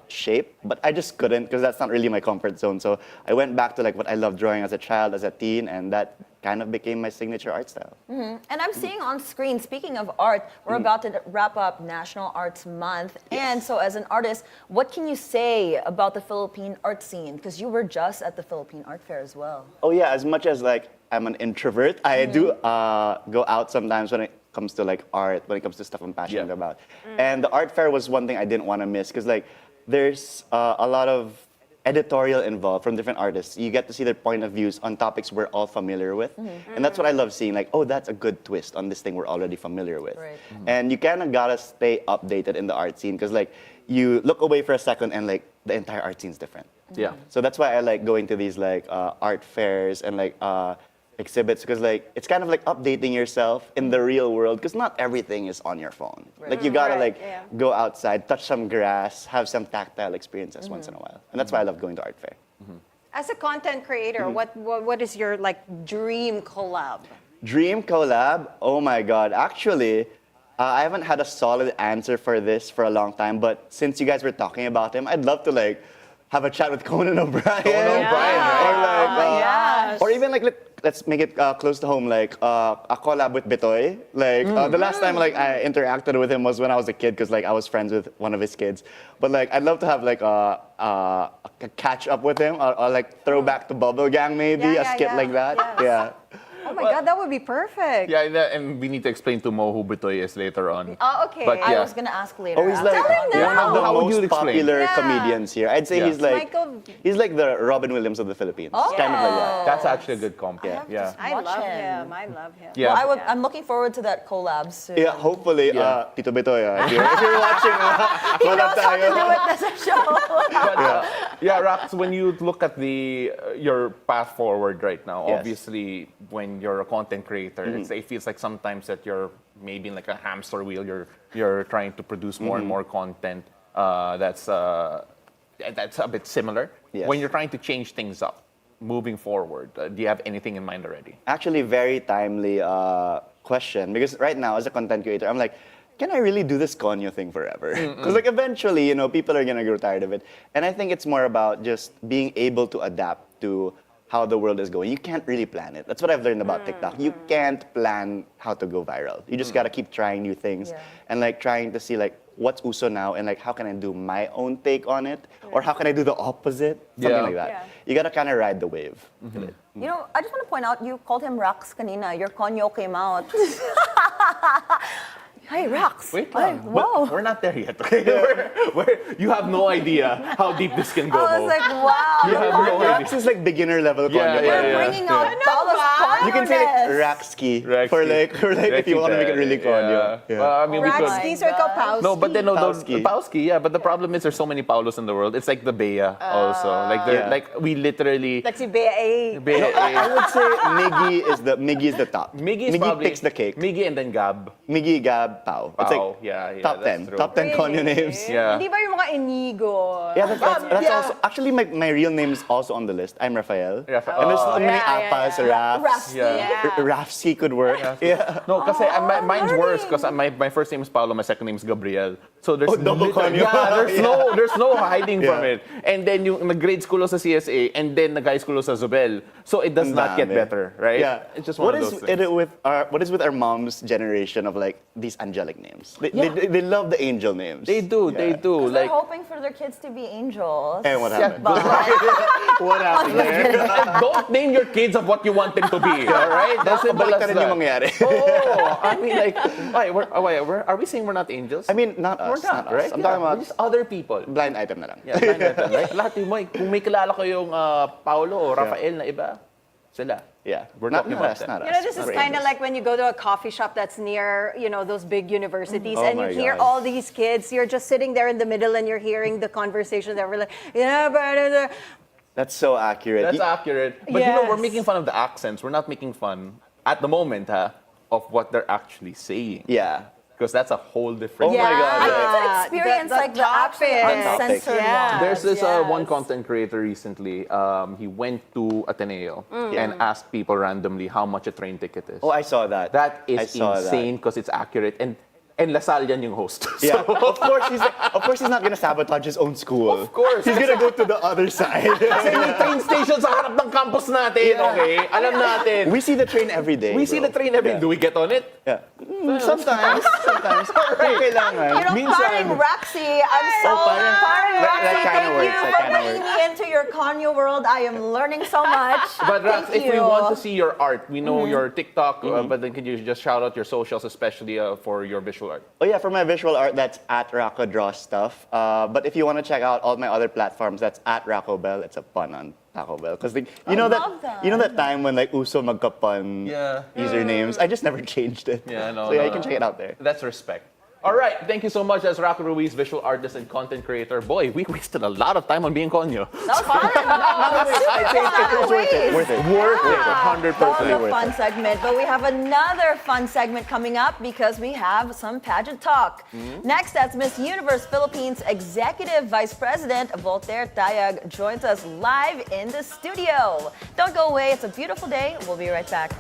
shape, but I just couldn't because that's not really my comfort zone. So I went back to like what I loved drawing as a child, as a teen, and that kind of became my signature art style. And I'm seeing on screen, speaking of art, we're about to wrap up National Arts Month. And so as an artist, what can you say about the Philippine art scene? Because you were just at the Philippine Art Fair as well. Oh yeah, as much as like I'm an introvert, I do go out sometimes when it comes to like art, when it comes to stuff I'm passionate about. And the art fair was one thing I didn't want to miss because like there's a lot of editorial involved from different artists. You get to see their point of views on topics we're all familiar with. And that's what I love seeing, like, oh, that's a good twist on this thing we're already familiar with. Right. And you kind of gotta stay updated in the art scene because like you look away for a second and like the entire art scene's different. Yeah. So that's why I like going to these like art fairs and like exhibits because like it's kind of like updating yourself in the real world because not everything is on your phone. Like you gotta like go outside, touch some grass, have some tactile experiences once in a while, and that's why I love going to art fair. As a content creator, what is your like dream collab? Dream collab? Oh my God! Actually, I haven't had a solid answer for this for a long time, but since you guys were talking about him, I'd love to like have a chat with Conan O'Brien. Or like, or even like let's make it close to home, like a collab with Bitoy. Like the last time like I interacted with him was when I was a kid, because like I was friends with one of his kids. But like I'd love to have like a catch up with him, or like throwback to Bubble Gang maybe, a skit like that. Yes. Oh my God, that would be perfect. Yeah, and we need to explain to Mo who Bitoy is later on. Oh, okay. But, I yeah. was going to ask later. Oh, he's like one of the most popular comedians here. I'd say he's like he's like the Robin Williams of the Philippines. Oh. Kind of like that. That's actually a good comp. Yeah. I Watch love him. him. I love him. Yeah. Well, I'm looking forward to that collab soon. Yeah, hopefully, Tito Bitoy, if you're watching, He knows how to do it as a show. Yeah, Rax, when you look at your path forward right now, Yes. obviously when you're a content creator, it feels like sometimes that you're maybe in like a hamster wheel. You're trying to produce more and more content that's a bit similar. Yes. When you're trying to change things up, moving forward, do you have anything in mind already? Actually, very timely question, because right now as a content creator, I'm like, can I really do this Conyo thing forever? Because like eventually, people are gonna grow tired of it. And I think it's more about just being able to adapt to how the world is going. You can't really plan it. That's what I've learned about TikTok. You can't plan how to go viral. You just gotta keep trying new things and like trying to see like what's uso now and like how can I do my own take on it, or how can I do the opposite, something like that. Yeah. You gotta kind of ride the wave. You know, I just want to point out, you called him Rax kanina. Your Conyo came out. Hey, Rax. Wait Ay, lang. wow. We're not there yet. Okay? You have no idea how deep this can go. I was like, wow. You have no idea. Rax is like beginner level Conyo. You're bringing out Paolo's Conyo. You can say like Raxki for like if you want to make it really Conyo. Yeah. Well, I mean, we could. Raxki's or Kapowski? No, but then no, Pawski. Pawski, yeah. But the problem is there's so many Paulos in the world. It's like the Bea also. Like they're like we literally. Like si Bea. Bea. I would say Miggy is the top. Miggy probably takes the cake. Miggy and then Gab. Miggy, Gab, Pao. It's like yeah, top 10. true. Top 10 Conyo names. Yeah. Hindi ba yung mga Inigo? Yeah, that's also actually my real name is also on the list. I'm Rafael. Rafael. And there's so many Apas, Rafs. Rafsky. Rafsky could work. Yeah. No, kasi mine's worse because my first name is Paolo, my second name is Gabriel. So there's double Conyo. Yeah, there's no hiding from it. And then yung nag-grade school sa CSA and then nag-high school sa Zobel. So it does not get better, right? Yeah. It's just one of those things. What is with our mom's generation of like these angelic names? They love the angel names. They do. They're hoping for their kids to be angels. And what happened? What happened there? Don't name your kids of what you want them to be, all right? That's Balik na rin yung mangyari. Oh, I mean like, are we saying we're not angels? I mean, not us. We're not, us. right? I'm talking about just other people. blind item na lang. Yeah, blind item, right? Lahat yung kung may kilala kayong Paolo o Rafael na iba, sila. Yeah, We're talking about them. not us. You know, this is We're kind of angels. like when you go to a coffee shop that's near, you know, those big universities, Oh and you my hear God. all these kids. You're just sitting there in the middle, and you're hearing the conversation. That we're like, That's so accurate. That's accurate. But you know, we're Yes. making fun of the accents. We're not making fun, at the moment, of what they're actually saying. Yeah. Because that's a whole different... Oh my God. I need to Yeah. experience The like the actual topics. uncensored Yeah. one. There's this one content creator recently. He went to Ateneo and asked people randomly how much a train ticket is. Oh, I saw that. That I is saw insane because it's accurate. And Lasal yan yung host. Yeah, So, of course he's not gonna sabotage his own school. Of course. He's gonna go to the other side. Kasi may train station sa harap ng campus natin, okay? Alam natin. We see the train every day. We see the train every day. Do we get on it? Yeah. Sometimes. Kailangan. You know, paring Raxi, I'm so paring- paring that Raxi. kinda Thank works, you that for kinda bringing me into your Conyo world. I am learning so much. But Rax, Thank if we you. want to see your art, we know your TikTok, but then can you just shout out your socials, especially for your visual art? Oh yeah, for my visual art, that's at Raco Draws Stuff. But if you want to check out all my other platforms, that's at Raco Bell. It's a pun on Taco Bell. Because you know that time when like Uso magkapun usernames? I just never changed it. Yeah, no, So yeah, no, you can no. check it out there. That's respect. All right, thank you so much. That's Raco Ruiz, visual artist and content creator. Boy, we wasted a lot of time on being Conyo. That was fun. I think it was worth it. Worth it. Worth it, That 100% was a worth fun it. segment, but we have another fun segment coming up because we have some pageant talk. Next, that's Miss Universe Philippines Executive Vice President Voltaire Tayag joins us live in the studio. Don't go away. It's a beautiful day. We'll be right back.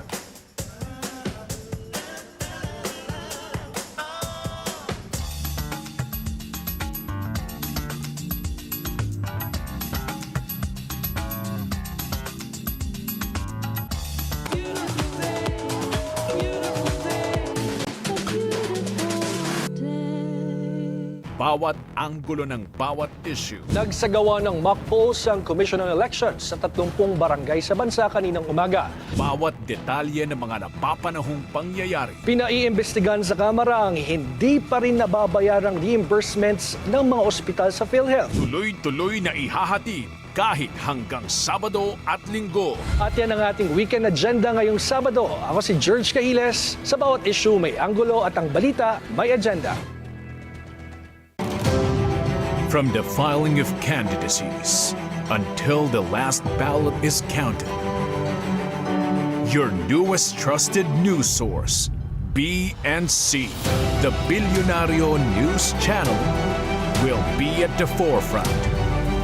Bawat anggulo ng bawat issue. Nagsagawa ng mock polls ang Commission on Elections sa 30 barangay sa bansa kaninang umaga. Bawat detalye ng mga napapanahong pangyayari. Pinaiimbestigahan sa Kamara ang hindi pa rin nababayarang reimbursements ng mga ospital sa PhilHealth. Tuloy-tuloy na ihahatid kahit hanggang Sabado at Linggo. At yan ang ating weekend agenda ngayong Sabado. Ako si George Cahiles. Sa bawat issue may anggulo at ang balita may agenda. From the filing of candidacies until the last ballot is counted, your newest trusted news source, BNC, the Bilyonaryo News Channel, will be at the forefront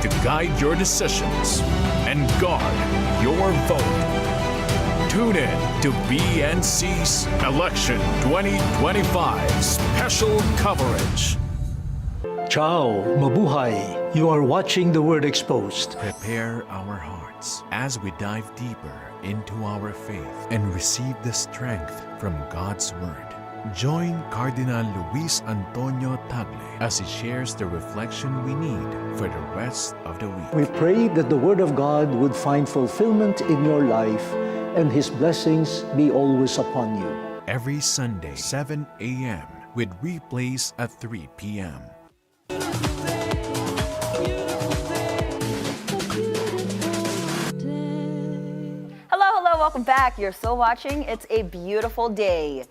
to guide your decisions and guard your vote. Tune in to BNC's Election 2025 special coverage. Ciao, mabuhay. You are watching The Word Exposed. Prepare our hearts as we dive deeper into our faith and receive the strength from God's Word. Join Cardinal Luis Antonio Tagle as he shares the reflection we need for the rest of the week. We pray that the Word of God would find fulfillment in your life and His blessings be always upon you. Every Sunday, 7 a.m., with replays at 3 p.m. Hello, welcome back. You're still watching It's a Beautiful Day.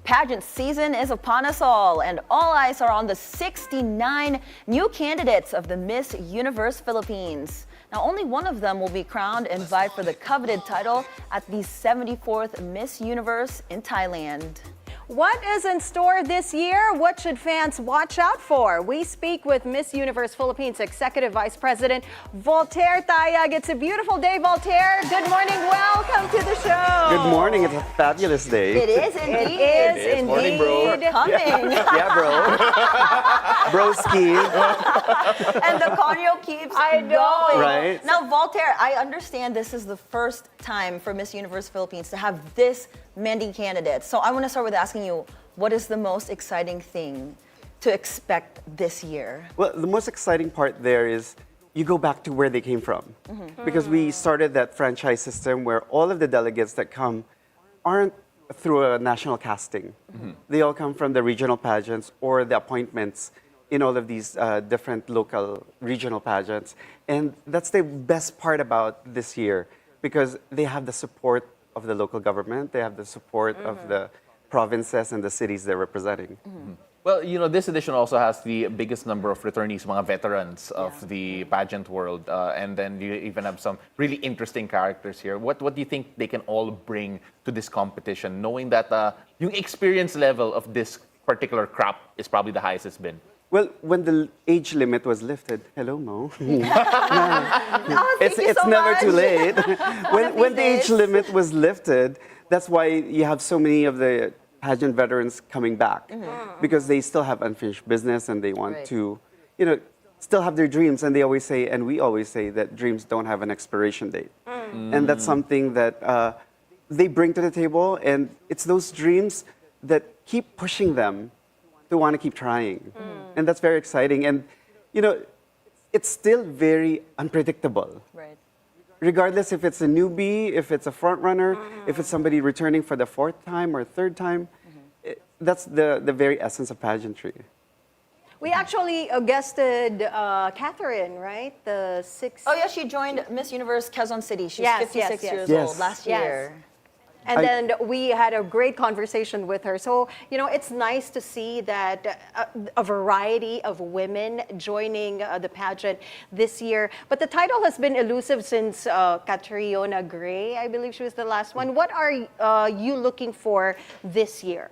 Pageant season is upon us all, and all eyes are on the 69 new candidates of the Miss Universe Philippines. Now, only one of them will be crowned and vie for the coveted title at the 74th Miss Universe in Thailand. What is in store this year? What should fans watch out for? We speak with Miss Universe Philippines Executive Vice President Voltaire Tayag. It's a beautiful day, Voltaire. Good morning. Welcome to the show. Good morning. It's a fabulous day. It is indeed. It is indeed. Morning, bro. Coming. Yeah, bro. Broski. And the Conyo keeps going. Right. Now, Voltaire, I understand this is the first time for Miss Universe Philippines to have this many candidates. So I want to start with asking you, what is the most exciting thing to expect this year? Well, the most exciting part there is you go back to where they came from. Mm-hmm. Because we started that franchise system where all of the delegates that come aren't through a national casting. Mm-hmm. They all come from the regional pageants or the appointments in all of these different local regional pageants. And that's the best part about this year because they have the support of the local government, they have the support of the provinces and the cities they're representing. Well, you know, this edition also has the biggest number of returnees, mga veterans of the pageant world. And then you even have some really interesting characters here. What do you think they can all bring to this competition, knowing that yung experience level of this particular crop is probably the highest it's been? Well, when the age limit was lifted, hello, Mo. Thank you it's so never much. too late. when the age limit was lifted, that's why you have so many of the pageant veterans coming back because they still have unfinished business and they want to, you know, still have their dreams. And they always say, and we always say that dreams don't have an expiration date. And that's something that they bring to the table, and it's those dreams that keep pushing them to want to keep trying. And that's very exciting. And, you know, it's still very unpredictable. Right. Regardless if it's a newbie, if it's a front runner, if it's somebody returning for the fourth time or third time, that's the very essence of pageantry. We actually guested Catherine, right? The sixth. Oh, yeah, she joined Miss Universe Quezon City. She's Yes, 56 yes, years yes. old last Yes. year. And then we had a great conversation with her. So, you know, it's nice to see that a variety of women joining the pageant this year. But the title has been elusive since Catriona Gray, I believe she was the last one. What are you looking for this year?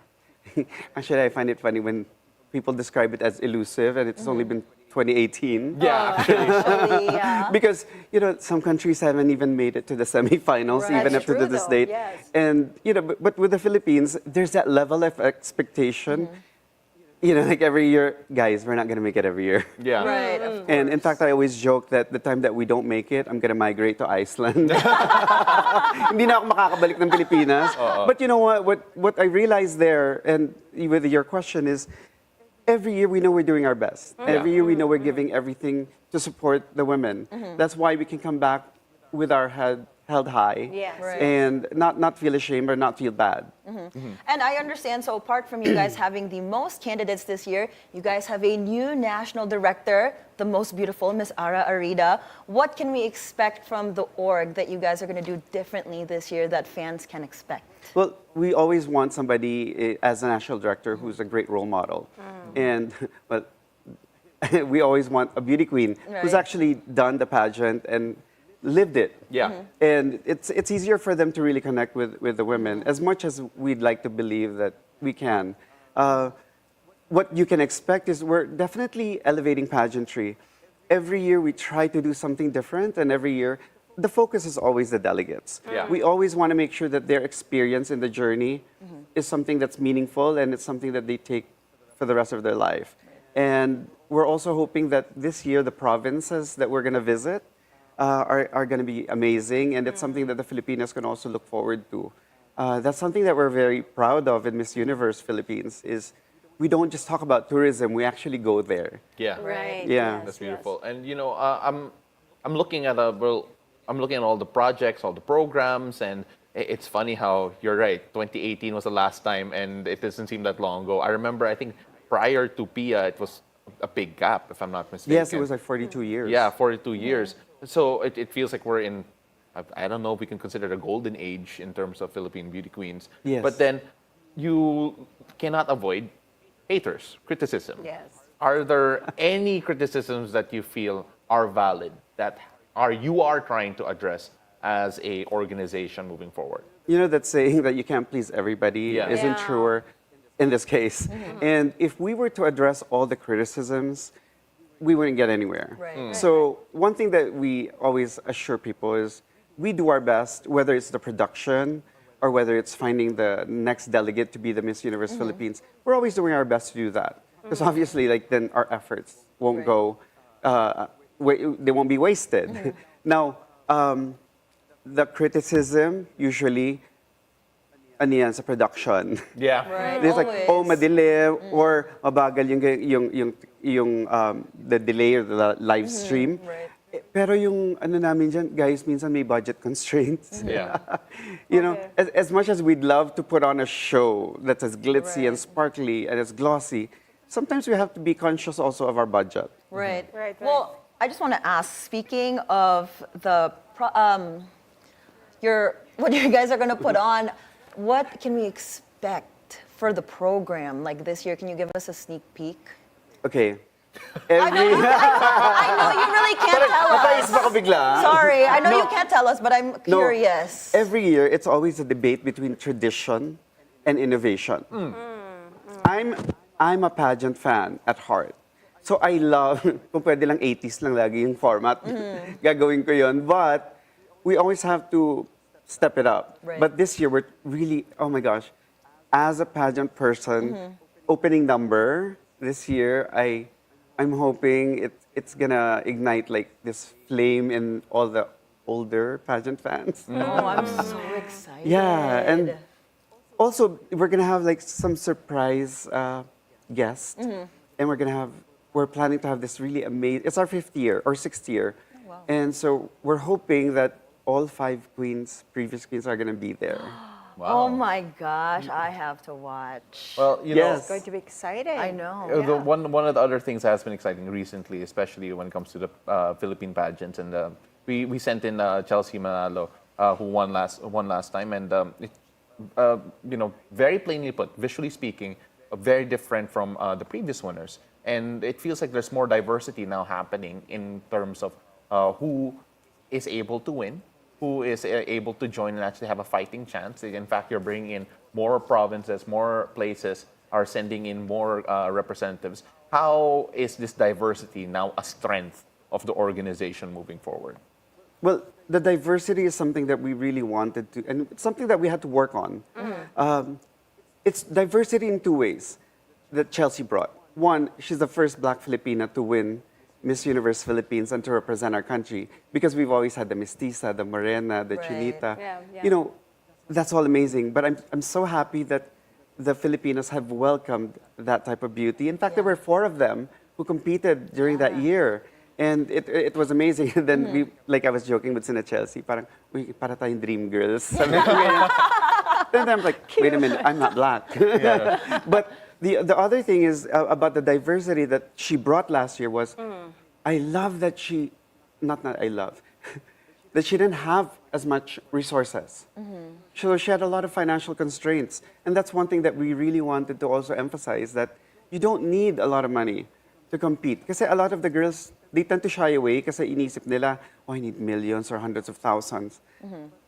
Actually, I find it funny when people describe it as elusive and it's only been 2018. Yeah, actually. Because, you know, some countries haven't even made it to the semifinals, Right. even That's up to true, this though. date. Yes. And, you know, but with the Philippines, there's that level of expectation. You know, like every year, guys, we're not going to make it every year. Yeah. Right, of And in fact, I always joke that the time that we don't make it, I'm going to migrate to Iceland. Hindi na ako makakabalik ng Pilipinas. But you know what I realized there, and with your question is, every year we know we're doing our best. Every year we know we're giving everything to support the women. That's why we can come back with our head held high Yes. Right. and not feel ashamed or not feel bad. And I understand, so apart from you guys having the most candidates this year, you guys have a new national director, the most beautiful, Miss Ara Arida. What can we expect from the org that you guys are going to do differently this year that fans can expect? Well, we always want somebody as a national director who's a great role model. And but we always want a beauty queen who's Right. actually done the pageant and lived it. Yeah. And it's easier for them to really connect with the women, as much as we'd like to believe that we can. What you can expect is we're definitely elevating pageantry. Every year we try to do something different, and every year the focus is always the delegates. Yeah. We always want to make sure that their experience in the journey is something that's meaningful and it's something that they take for the rest of their life. And we're also hoping that this year the provinces that we're going to visit are going to be amazing, and it's something that the Filipinos can also look forward to. that's something that we're very proud of in Miss Universe Philippines is we don't just talk about tourism, we actually go there. Yeah. Right. Yeah. That's beautiful. And I'm looking at I'm looking at all the projects, all the programs, and it's funny how you're right. 2018 was the last time, and it doesn't seem that long ago. I remember, I think prior to PIA, it was a big gap, if I'm not mistaken. Yes, it was like 42 years. Yeah, 42 years. So it feels like we're in, I don't know if we can consider it a golden age in terms of Philippine beauty queens. Yes. But then you cannot avoid haters, criticism. Yes. Are there any criticisms that you feel are valid, that you are trying to address as a organization moving forward? You know that saying that you can't please everybody isn't truer in this case. And if we were to address all the criticisms, we wouldn't get anywhere. Right. So one thing that we always assure people is we do our best, whether it's the production or whether it's finding the next delegate to be the Miss Universe Philippines. We're always doing our best to do that. Because obviously, like, then our efforts won't go, they won't be wasted. Now, the criticism usually, ano yan, sa production. Yeah. Right. It's like, oh, madilim, or mabagal the delay or the live stream. Right. Pero yung ano namin dyan, guys, minsan may budget constraints. Yeah. You know, as much as we'd love to put on a show that's as glitzy and sparkly and as glossy, sometimes we have to be conscious also of our budget. Right. Right. Well, I just want to ask, speaking of the what you guys are going to put on, what can we expect for the program like this year? Can you give us a sneak peek? Okay. I know you really can't tell Napaisip ako us. bigla. Sorry, I know you can't tell us, but I'm curious. Every year, it's always a debate between tradition and innovation. I'm a pageant fan at heart. So I love, kung pwede lang 80s lang lagi yung format, gagawin ko yun. But we always have to step it up. Right. But this year, we're really, oh my gosh, as a pageant person, opening number this year, I'm hoping it's gonna ignite like this flame in all the older pageant fans. Oh, I'm so excited. Yeah, and also we're gonna have like some surprise guests, and we're planning to have this really amazing. It's our 5th year or 6th year, and so we're hoping that all 5 previous queens, are gonna be there. Oh my gosh, I have to watch. Well, It's going to be exciting. I know. One of the other things that has been exciting recently, especially when it comes to the Philippine pageants, and we sent in Chelsea Manalo, who won last time, and very plainly put, visually speaking, very different from the previous winners, and it feels like there's more diversity now happening in terms of who is able to win, who is able to join and actually have a fighting chance. In fact, you're bringing in more provinces, more places are sending in more representatives. How is this diversity now a strength of the organization moving forward? Well, the diversity is something that we really wanted to, and it's something that we had to work on. It's diversity in 2 ways that Chelsea brought. One, she's the first Black Filipina to win Miss Universe Philippines and to represent our country, because we've always had the mestiza, the morena, the chinita. Yeah. You know, that's all amazing. But I'm so happy that the Filipinos have welcomed that type of beauty. In fact, there were 4 of them who competed during that year. And it was amazing. And then we, like I was joking with Sina Chelsea, parang, uy, para tayong dream girls. Sabi ko ganyan. Then I'm like, wait a minute, I'm not Black. But the other thing is about the diversity that she brought last year was, I love that she, not I love, that she didn't have as much resources. So she had a lot of financial constraints. And that's one thing that we really wanted to also emphasize, that you don't need a lot of money to compete. Kasi a lot of the girls, they tend to shy away kasi inisip nila, oh, I need millions or hundreds of thousands.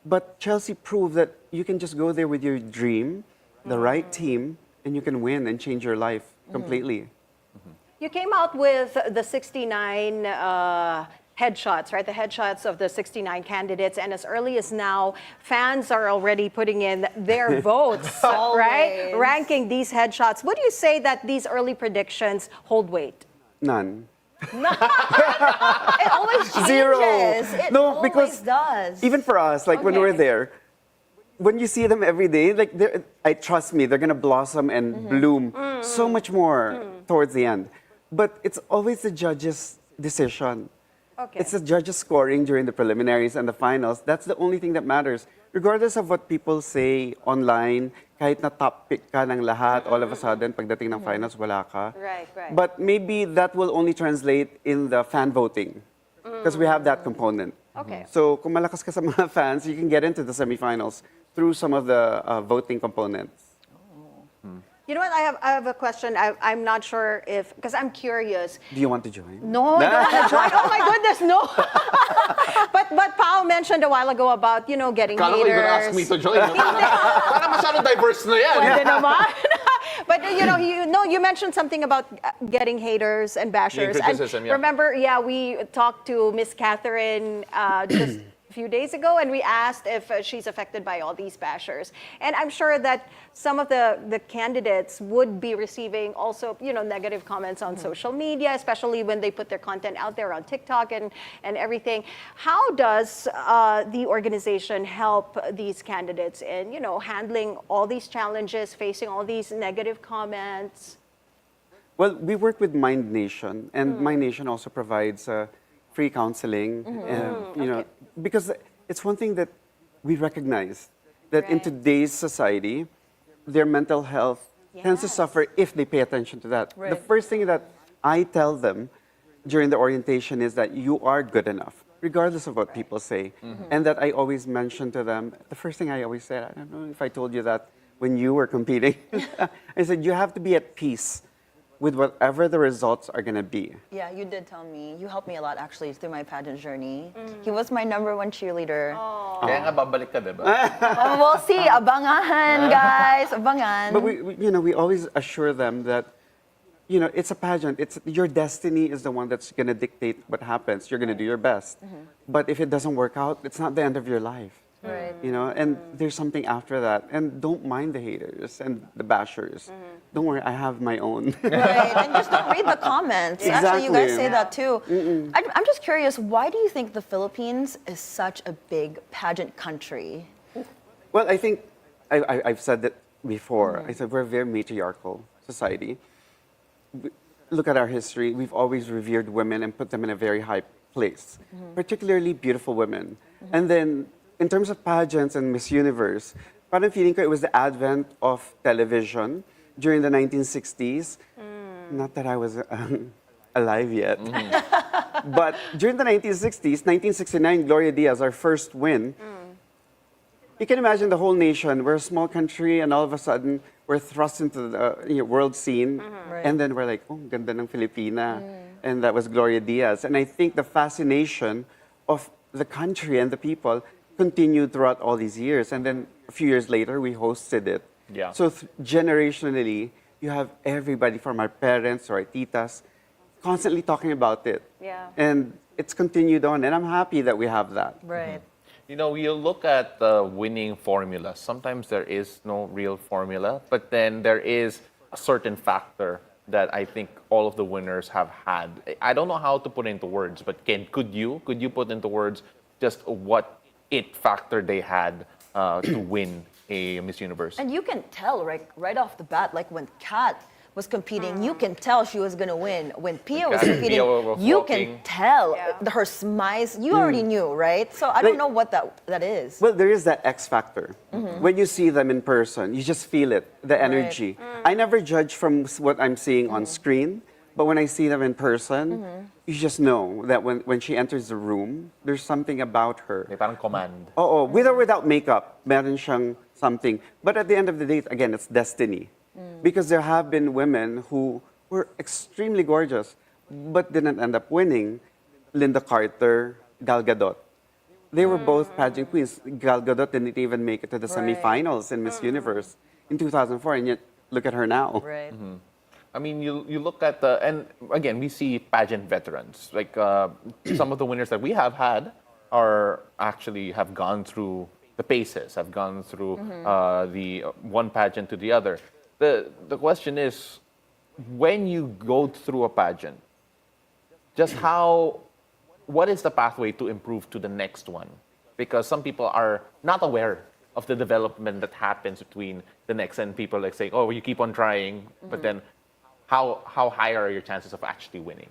But Chelsea proved that you can just go there with your dream, the right team, and you can win and change your life completely. You came out with the 69 headshots, right? The headshots of the 69 candidates. And as early as now, fans are already putting in their votes, right? Ranking these headshots. Would you say that these early predictions hold weight? None. It always changes. Zero. It No, always because does. even for us, like when we're there, when you see them every day, like I trust me, they're gonna blossom and bloom so much more towards the end. But it's always the judge's decision. Okay. It's the judge's scoring during the preliminaries and the finals. That's the only thing that matters. Regardless of what people say online, kahit na top pick ka ng lahat, all of a sudden, pagdating ng finals, wala ka. Right, right. But maybe that will only translate in the fan voting. Because we have that component. Okay. So kung malakas ka sa mga fans, you can get into the semifinals through some of the voting components. You know what? I have a question. I'm not sure if, because I'm curious. Do you want to join? No, I don't want to join. Oh my goodness, no. but Pao mentioned a while ago about, getting Kala haters. ko you're gonna ask me to join. Parang masyadong diverse na yan. Pwede naman. But you mentioned something about getting haters and bashers. Yeah, criticism, and remember, we talked to Miss Catherine just a few days ago, and we asked if she's affected by all these bashers. And I'm sure that some of the candidates would be receiving also, negative comments on social media, especially when they put their content out there on TikTok and everything. How does the organization help these candidates in, handling all these challenges, facing all these negative comments? Well, we work with Mind Nation, and Mind Nation also provides free counseling, because it's one thing that we recognize that in today's society, their mental health tends to suffer if they pay attention to that. The first thing that I tell them during the orientation is that you are good enough, regardless of what people say. And that I always mention to them, the first thing I always said, I don't know if I told you that when you were competing, I said, you have to be at peace with whatever the results are going to be. Yeah, you did tell me. You helped me a lot, actually, through my pageant journey. He was my #1 cheerleader. Kaya nga babalik ka, diba? We'll see. Abangan, guys. Abangan. But we always assure them that, it's a pageant. It's your destiny is the one that's going to dictate what happens. You're going to do your best. But if it doesn't work out, it's not the end of your life. Right. And there's something after that. And don't mind the haters and the bashers. Don't worry, I have my own. Right, and just don't read the comments. Exactly. Actually, you guys say that too. I'm just curious, why do you think the Philippines is such a big pageant country? Well, I think I've said that before. I said we're a very matriarchal society. Look at our history. We've always revered women and put them in a very high place, particularly beautiful women. And then, in terms of pageants and Miss Universe, parang feeling ko it was the advent of television during the 1960s. Not that I was alive yet. But during the 1960s, 1969, Gloria Diaz, our first win. You can imagine the whole nation. We're a small country, and all of a sudden, we're thrust into the world scene. And then we're like, oh, ganda ng Filipina. And that was Gloria Diaz. And I think the fascination of the country and the people continued throughout all these years. And then a few years later, we hosted it. Yeah. So generationally, you have everybody from our parents or our titas constantly talking about it. Yeah. And it's continued on, and I'm happy that we have that. Right. You look at the winning formula. Sometimes there is no real formula, but then there is a certain factor that I think all of the winners have had. I don't know how to put it into words, but could you put into words just what it factor they had to win a Miss Universe? And you can tell right off the bat, like when Kat was competing, you can tell she was going to win. When Pia was competing, you can tell her smiles. You already knew, right? So I don't know what that is. Well, there is that X factor. When you see them in person, you just feel it, the energy. I never judge from what I'm seeing on screen, but when I see them in person, you just know that when she enters the room, there's something about her. May parang command. Oh, with or without makeup, meron siyang something. But at the end of the day, again, it's destiny. Because there have been women who were extremely gorgeous, but didn't end up winning. Linda Carter, Gal Gadot. They were both pageant queens. Gal Gadot didn't even make it to the semifinals in Miss Universe in 2004, and yet look at her now. Right. I mean, you look at and again, we see pageant veterans. Like some of the winners that we have had have gone through the paces, have gone through the one pageant to the other. The question is, when you go through a pageant, what is the pathway to improve to the next one? Because some people are not aware of the development that happens between the next and people like saying, oh, you keep on trying, but then how high are your chances of actually winning?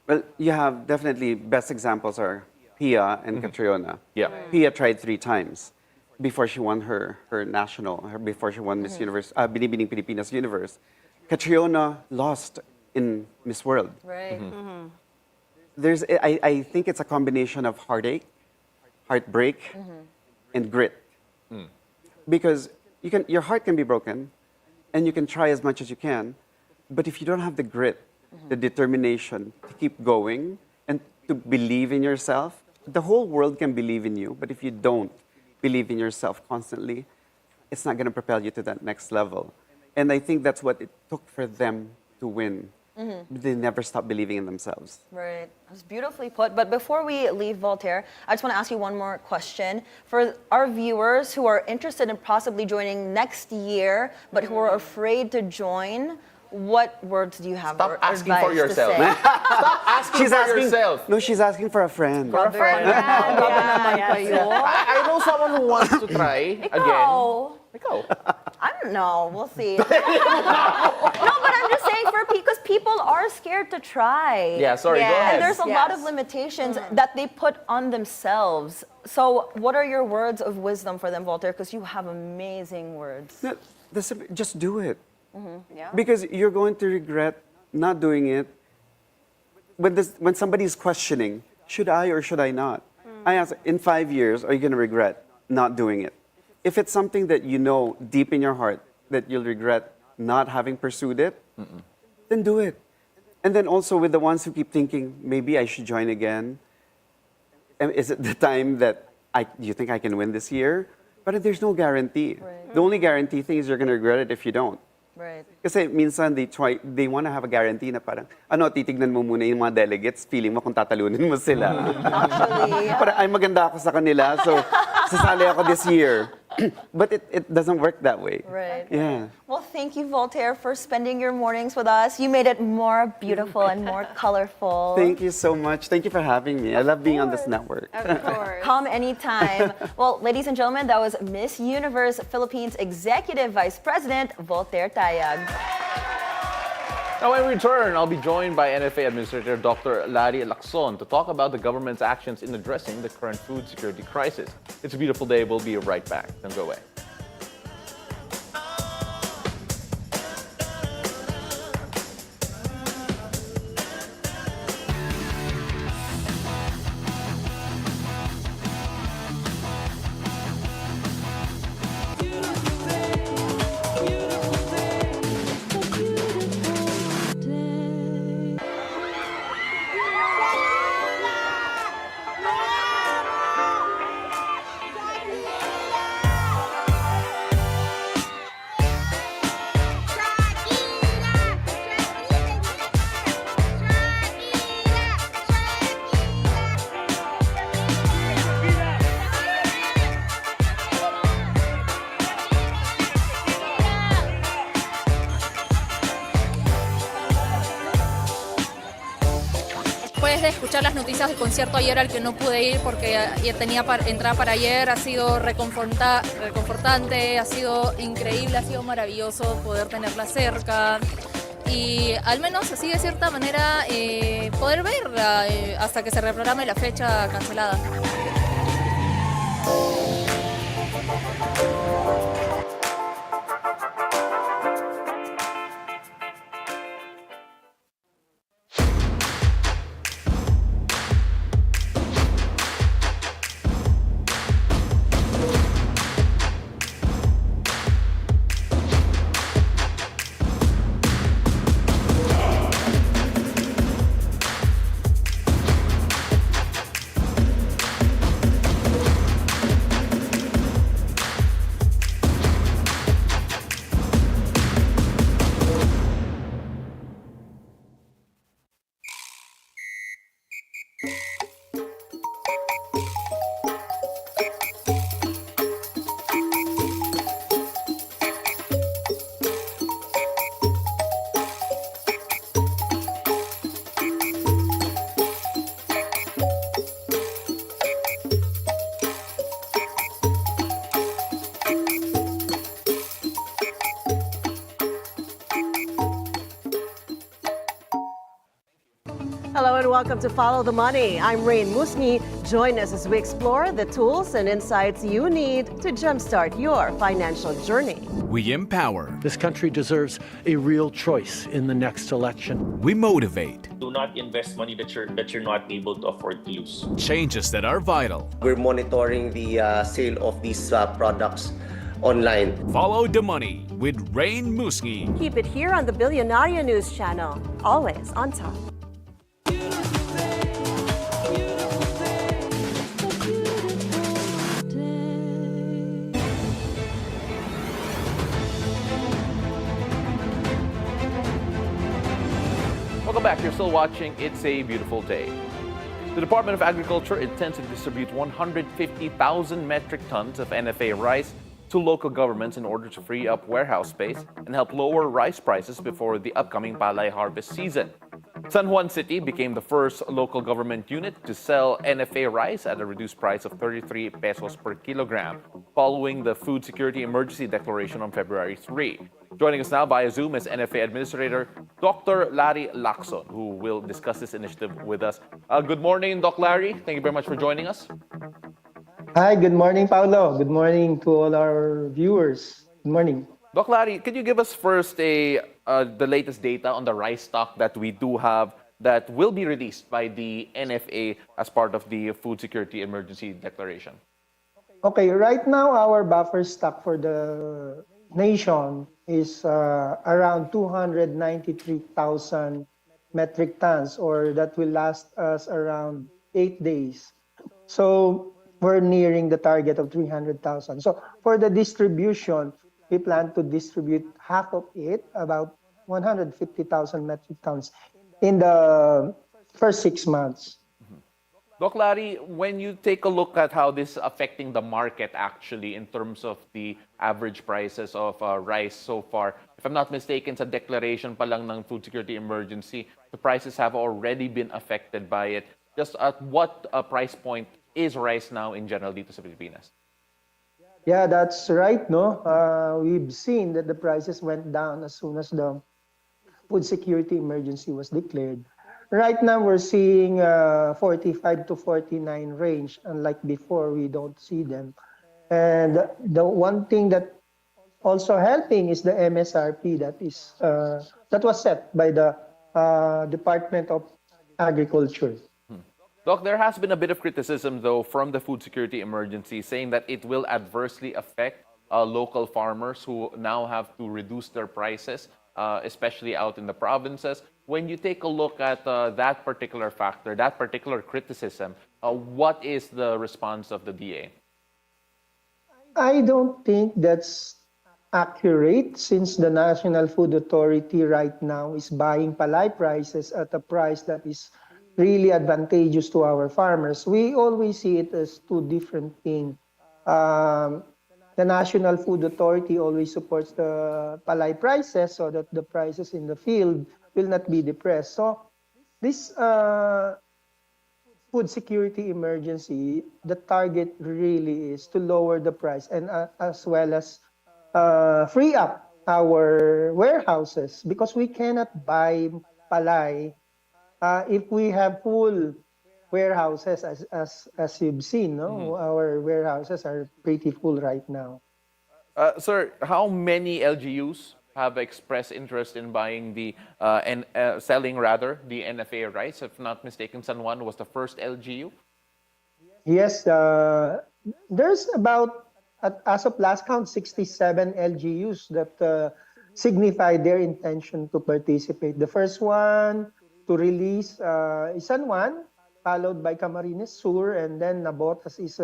Well, you have definitely best examples are Pia and Catriona. Yeah. Pia tried 3 times before she won before she won Miss Universe, Binibining Pilipinas Universe. Catriona lost in Miss World. Right. I think it's a combination of heartache, heartbreak, and grit. Because your heart can be broken, and you can try as much as you can, but if you don't have the grit, the determination to keep going and to believe in yourself, the whole world can believe in you, but if you don't believe in yourself constantly, it's not going to propel you to that next level. And I think that's what it took for them to win. They never stopped believing in themselves. Right. That's beautifully put. But before we leave Voltaire, I just want to ask you one more question. For our viewers who are interested in possibly joining next year, but who are afraid to join, what words do you have? Stop asking for yourself. Stop asking for yourself. No, she's asking for a friend. For a friend. I know someone who wants to try again. Ikaw. I don't know. We'll see. No, but I'm just saying because people are scared to try. Yeah, sorry, go ahead. And there's a lot of limitations that they put on themselves. So what are your words of wisdom for them, Voltaire? Because you have amazing words. No, just do it. Yeah. Because you're going to regret not doing it. When somebody's questioning, should I or should I not? I ask, in 5 years, are you going to regret not doing it? If it's something that you know deep in your heart that you'll regret not having pursued it, then do it. And then also with the ones who keep thinking, maybe I should join again. And is it the time that you think I can win this year? But there's no guarantee. Right. The only guarantee thing is you're going to regret it if you don't. Right. Kasi minsan they want to have a guarantee na parang, titignan mo muna yung mga delegates, feeling mo kung tatalunin mo sila. Actually, Parang, ay maganda ako sa kanila, so sasali ako this year. But it doesn't work that way. Right. Yeah. Well, thank you, Voltaire, for spending your mornings with us. You made it more beautiful and more colorful. Thank you so much. Thank you for having me. I love being on this network. Of course. Come anytime. Well, ladies and gentlemen, that was Miss Universe Philippines Executive Vice President Voltaire Tayag. Now, when we return, I'll be joined by NFA Administrator Dr. Larry Lacson to talk about the government's actions in addressing the current food security crisis. It's a beautiful day. We'll be right back. Don't go away. De escuchar las noticias del concierto ayer al que no pude ir porque tenía entrada para ayer, ha sido reconfortante, ha sido increíble, ha sido maravilloso poder tenerla cerca y al menos así de cierta manera poder verla hasta que se reprograme la fecha cancelada. welcome to Follow the Money. I'm Rain Musni. Join us as we explore the tools and insights you need to jumpstart your financial journey. We empower. This country deserves a real choice in the next election. We motivate. Do not invest money that you're not able to afford to lose. Changes that are vital. We're monitoring the sale of these products online. Follow the Money with Rain Musni. Keep it here on the Bilyonaryo News Channel. Always on top. Welcome back. You're still watching It's a Beautiful Day. The Department of Agriculture intends to distribute 150,000 metric tons of NFA rice to local governments in order to free up warehouse space and help lower rice prices before the upcoming palay harvest season. San Juan City became the first local government unit to sell NFA rice at a reduced price of 33 pesos per kilogram, following the Food Security Emergency Declaration on February 3. Joining us now via Zoom is NFA Administrator Dr. Larry Lacson, who will discuss this initiative with us. Good morning, Doc Larry. Thank you very much for joining us. Hi, good morning, Paolo. Good morning to all our viewers. Good morning. Doc Larry, could you give us first the latest data on the rice stock that we do have that will be released by the NFA as part of the Food Security Emergency Declaration? Okay, right now our buffer stock for the nation is around 293,000 metric tons, or that will last us around 8 days. So we're nearing the target of 300,000. So for the distribution, we plan to distribute half of it, about 150,000 metric tons, in the first 6 months. Doc Larry, when you take a look at how this is affecting the market actually in terms of the average prices of rice so far, if I'm not mistaken, sa declaration pa lang ng Food Security Emergency, the prices have already been affected by it. Just at what price point is rice now in general dito sa Pilipinas? Yeah, that's right, no? We've seen that the prices went down as soon as the Food Security Emergency was declared. Right now, we're seeing 45 to 49 range. Unlike before, we don't see them. And the one thing that also helping is the MSRP that was set by the Department of Agriculture. Doc, there has been a bit of criticism, though, from the Food Security Emergency saying that it will adversely affect local farmers who now have to reduce their prices, especially out in the provinces. When you take a look at that particular factor, that particular criticism, what is the response of the DA? I don't think that's accurate, since the National Food Authority right now is buying palay prices at a price that is really advantageous to our farmers. We always see it as two different things. The National Food Authority always supports the palay prices so that the prices in the field will not be depressed. So this food security emergency, the target really is to lower the price and as well as free up our warehouses, because we cannot buy palay if we have full warehouses, as you've seen, no? Mm-hmm. Our warehouses are pretty full right now. Sir, how many LGUs have expressed interest in buying selling the NFA rice? If not mistaken, San Juan was the first LGU. Yes, there's about, as of last count, 67 LGUs that signified their intention to participate. The first one to release is San Juan, followed by Camarines Sur, and then Nabotas is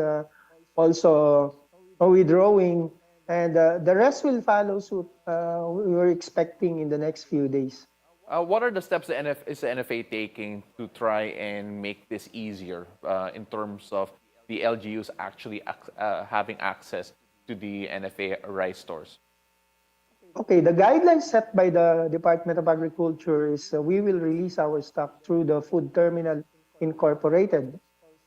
also withdrawing, and the rest will follow suit. We're expecting in the next few days. What are the steps the NFA taking to try and make this easier in terms of the LGUs actually having access to the NFA rice stores? Okay, the guidelines set by the Department of Agriculture is we will release our stock through the Food Terminal Incorporated,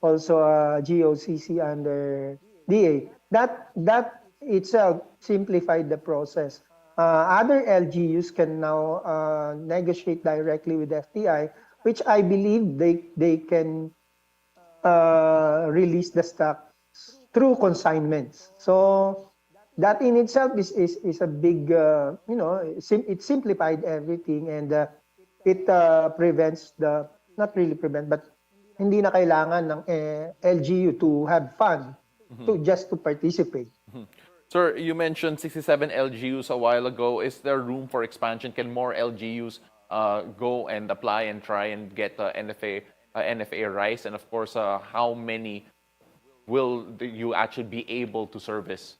also GOCC under DA. That itself simplified the process. Other LGUs can now negotiate directly with FTI which I believe they can release the stock through consignments. So that in itself is a big, it simplified everything, and it prevents not really prevent, but hindi na kailangan ng LGU to have fun just to participate. Sir, you mentioned 67 LGUs a while ago. Is there room for expansion? Can more LGUs go and apply and try and get NFA rice? And of course, how many will you actually be able to service?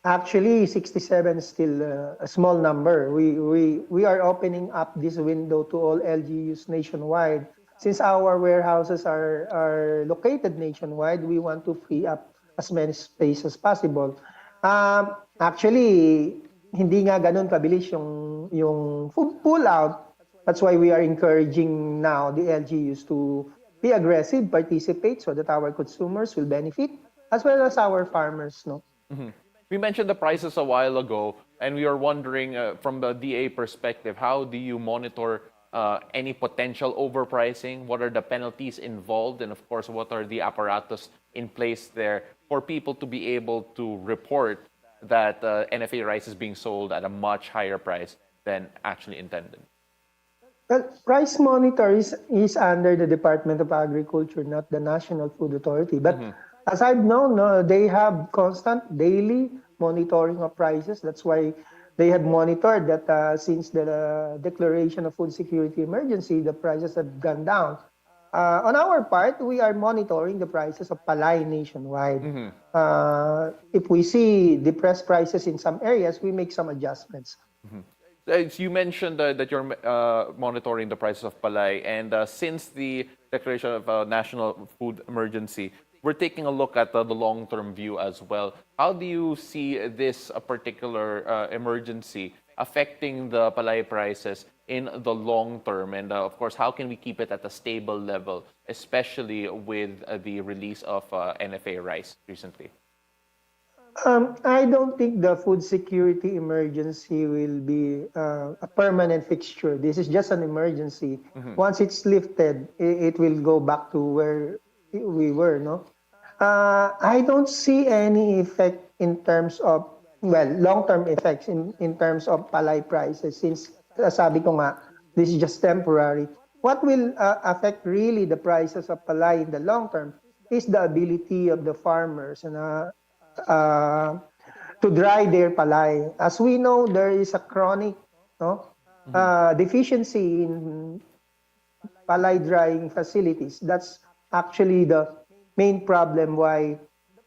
Actually, 67 is still a small number. We are opening up this window to all LGUs nationwide. Since our warehouses are located nationwide, we want to free up as many space as possible. Actually, hindi nga ganun kabilis yung pull out. That's why we are encouraging now the LGUs to be aggressive, participate, so that our consumers will benefit, as well as our farmers. No. We mentioned the prices a while ago, and we are wondering from the DA perspective, how do you monitor any potential overpricing? What are the penalties involved? And of course, what are the apparatus in place there for people to be able to report that NFA rice is being sold at a much higher price than actually intended? Well, price monitor is under the Department of Agriculture, not the National Food Authority. But as I've known, they have constant daily monitoring of prices. That's why they have monitored that since the declaration of food security emergency, the prices have gone down. On our part, we are monitoring the prices of palay nationwide. If we see depressed prices in some areas, we make some adjustments. You mentioned that you're monitoring the prices of palay, and since the declaration of a national food emergency, we're taking a look at the long-term view as well. How do you see this particular emergency affecting the palay prices in the long term? And of course, how can we keep it at a stable level, especially with the release of NFA rice recently? I don't think the food security emergency will be a permanent fixture. This is just an emergency. Once it's lifted, it will go back to where we were, no? I don't see any effect in terms of, long-term effects in terms of palay prices, since sabi ko nga, this is just temporary. What will affect really the prices of palay in the long term is the ability of the farmers and to dry their palay. As we know, there is a chronic deficiency in palay drying facilities. That's actually the main problem why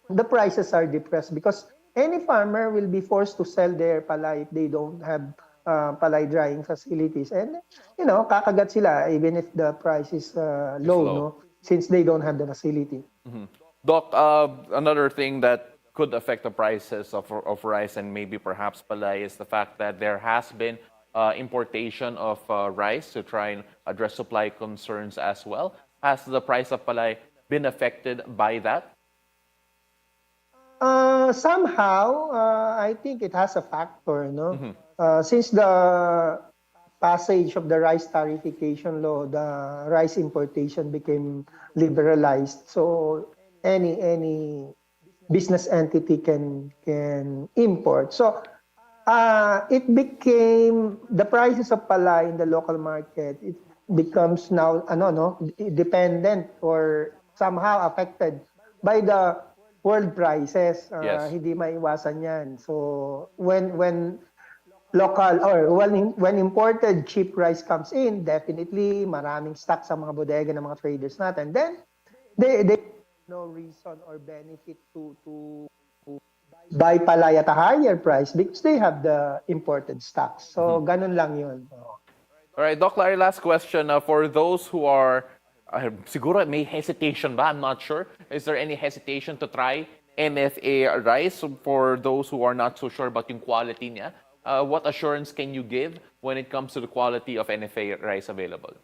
the prices are depressed, because any farmer will be forced to sell their palay if they don't have palay drying facilities. And, kakagat sila even if the price is low, no? Since they don't have the facility. Doc, another thing that could affect the prices of rice and maybe perhaps palay is the fact that there has been importation of rice to try and address supply concerns as well. Has the price of palay been affected by that? Somehow, I think it has a factor, no? Since the passage of the rice tariffication law, the rice importation became liberalized. So any business entity can import. So it became, the prices of palay in the local market, it becomes now dependent or somehow affected by the world prices. Hindi maiwasan yan. So when local or when imported cheap rice comes in, definitely maraming stock sa mga bodega ng mga traders natin. Then they no reason or benefit to buy palay at a higher price because they have the imported stocks. So ganun lang yun. All right, Doc Larry, last question. For those who are, siguro may hesitation ba? I'm not sure. Is there any hesitation to try NFA rice for those who are not so sure about yung quality niya? What assurance can you give when it comes to the quality of NFA rice available?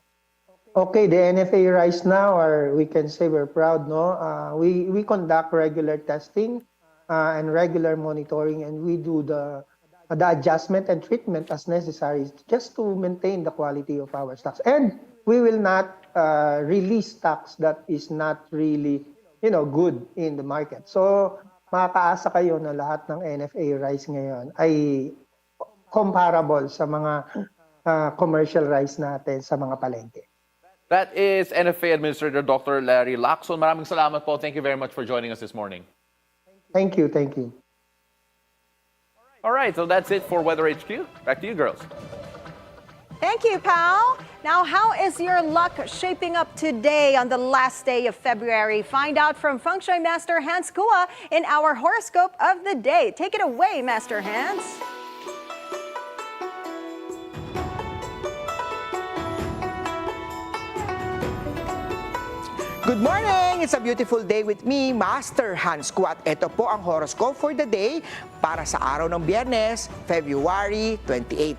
Okay, the NFA rice now, we can say we're proud, no? We conduct regular testing and regular monitoring, and we do the adjustment and treatment as necessary just to maintain the quality of our stocks. And we will not release stocks that is not really, good in the market. So, makakaasa kayo na lahat ng NFA rice ngayon ay comparable sa mga commercial rice natin sa mga palengke. That is NFA Administrator Dr. Larry Lacson. Maraming salamat po. Thank you very much for joining us this morning. Thank you, thank you. All right, so that's it for Weather HQ. Back to you, girls. Thank you, pal. Now, how is your luck shaping up today on the last day of February? Find out from Feng Shui Master Hans Kua in our horoscope of the day. Take it away, Master Hans. Good morning! It's a beautiful day with me, Master Hans Kua. At ito po ang horoscope for the day para sa araw ng Biyernes, February 28.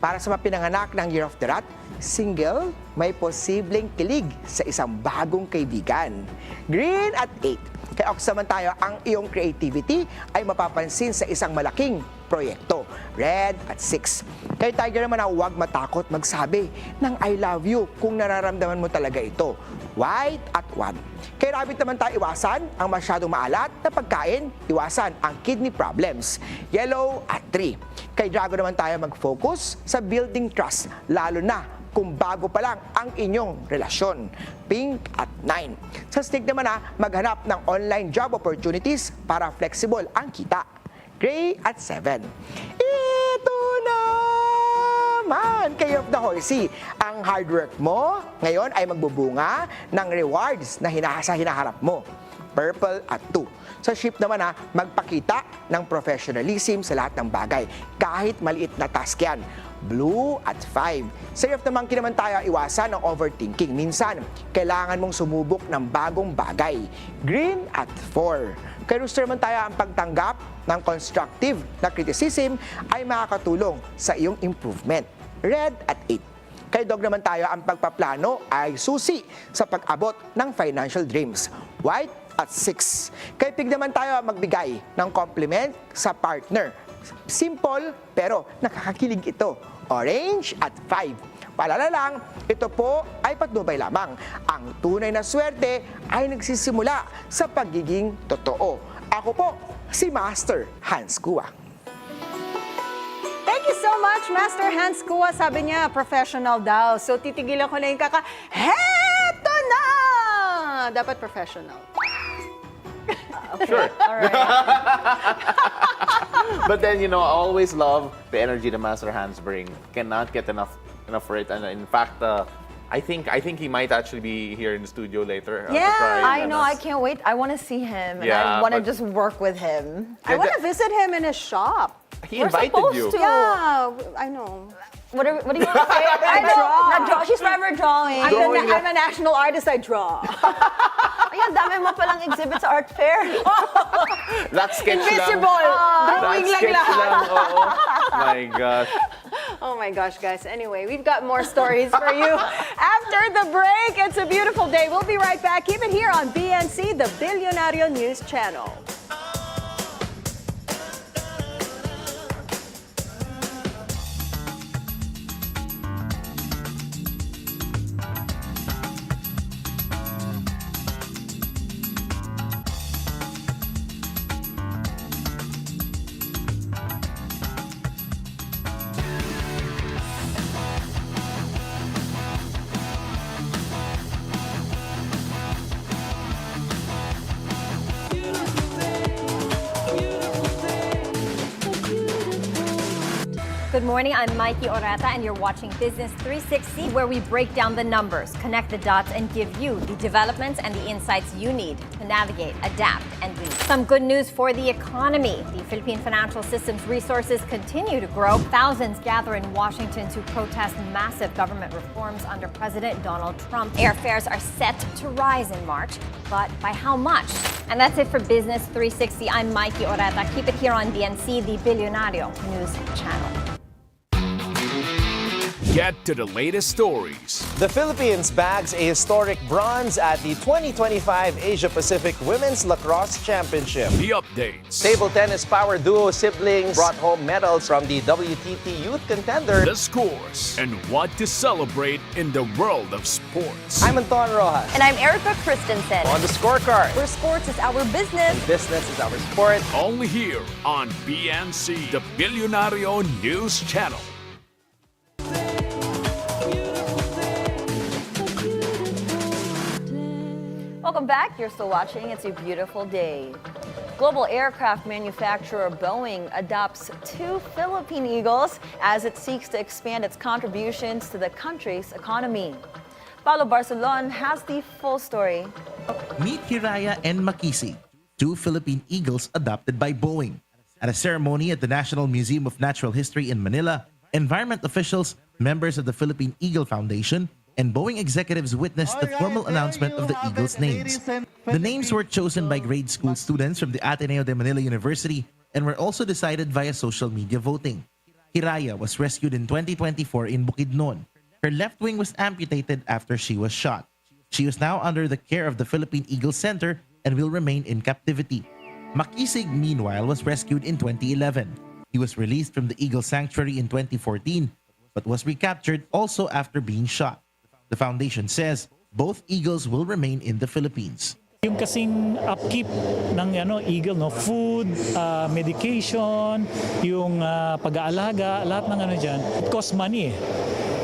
Para sa mga pinanganak ng Year of the Rat, single, may posibleng kilig sa isang bagong kaibigan. Green at 8. Kaya Ox naman tayo, ang iyong creativity ay mapapansin sa isang malaking proyekto. Red at 6. Kaya Tiger naman na huwag matakot magsabi ng I love you kung nararamdaman mo talaga ito. White at 1. Kay Rabbit naman tayo, iwasan ang masyadong maalat na pagkain, iwasan ang kidney problems. Yellow at 3. Kay Drago naman tayo mag-focus sa building trust, lalo na kung bago pa lang ang inyong relasyon. Pink at 9. Sa Snake naman maghanap ng online job opportunities para flexible ang kita. Gray at 7. Ito naman kayo of the horsey. Ang hard work mo ngayon ay magbubunga ng rewards na hinaharap mo. Purple at 2. Sa ship naman magpakita ng professionalism sa lahat ng bagay, kahit maliit na task yan. Blue at 5. Sa F naman naman tayo, iwasan ang overthinking. Minsan, kailangan mong sumubok ng bagong bagay. Green at 4. Kay Rooster naman tayo, ang pagtanggap ng constructive na criticism ay makakatulong sa iyong improvement. Red at 8. Kay Dog naman tayo, ang pagpaplano ay susi sa pag-abot ng financial dreams. White at 6. Kay Pig naman tayo, magbigay ng compliment sa partner. Simple pero nakakakilig ito. Orange at 5. Paalala lang, ito po ay patnubay lamang. Ang tunay na swerte ay nagsisimula sa pagiging totoo. Ako po, si Master Hans Kua. Thank you so much, Master Hans Kua. Sabi niya, professional daw. So, titigilan ko na yung heto na! Dapat professional. Sure. All right. But then, I always love the energy that Master Hans bring. Cannot get enough for it. And in fact, I think he might actually be here in the studio later. Yeah, I know. I can't wait. I want to see him. And I want to just work with him. I want to visit him in his shop. He invited you. Yeah, I know. What do you want to say? I draw. She's forever drawing. I'm a national artist. I draw. Ayan, dami mo palang exhibit sa art fair. That sketch Invisible. Drawing lang lahat. My gosh. Oh my gosh, guys. Anyway, we've got more stories for you after the break. It's a beautiful day. We'll be right back. Keep it here on BNC, the Bilyonaryo News Channel. Good morning, I'm Mikey Orata and you're watching Business 360, where we break down the numbers, connect the dots, and give you the developments and the insights you need to navigate, adapt, and lead. Some good news for the economy. The Philippine financial system's resources continue to grow. Thousands gather in Washington to protest massive government reforms under President Donald Trump. Airfares are set to rise in March, but by how much? And that's it for Business 360. I'm Mikey Orata. Keep it here on BNC, the Bilyonaryo News Channel. Get to the latest stories. The Philippines bags a historic bronze at the 2025 Asia-Pacific Women's Lacrosse Championship. The updates. Table tennis power duo siblings brought home medals from the WTT Youth Contender. The scores and what to celebrate in the world of sports. I'm Anton Rojas. And I'm Erica Christensen. On the scorecard. Where sports is our business. And business is our sport. Only here on BNC, the Bilyonaryo News Channel. Welcome back. You're still watching It's a Beautiful Day. Global aircraft manufacturer Boeing adopts 2 Philippine Eagles as it seeks to expand its contributions to the country's economy. Paolo Barcelon has the full story. Meet Hiraya and Makisig, 2 Philippine Eagles adopted by Boeing. At a ceremony at the National Museum of Natural History in Manila, environment officials, members of the Philippine Eagle Foundation, and Boeing executives witnessed the formal announcement of the Eagles' names. The names were chosen by grade school students from the Ateneo de Manila University and were also decided via social media voting. Hiraya was rescued in 2024 in Bukidnon. Her left wing was amputated after she was shot. She is now under the care of the Philippine Eagle Center and will remain in captivity. Makisig, meanwhile, was rescued in 2011. He was released from the Eagle Sanctuary in 2014, but was recaptured also after being shot. The foundation says both eagles will remain in the Philippines. Yung kasing upkeep ng eagle, food, medication, yung pag-aalaga, lahat ng dyan, it costs money.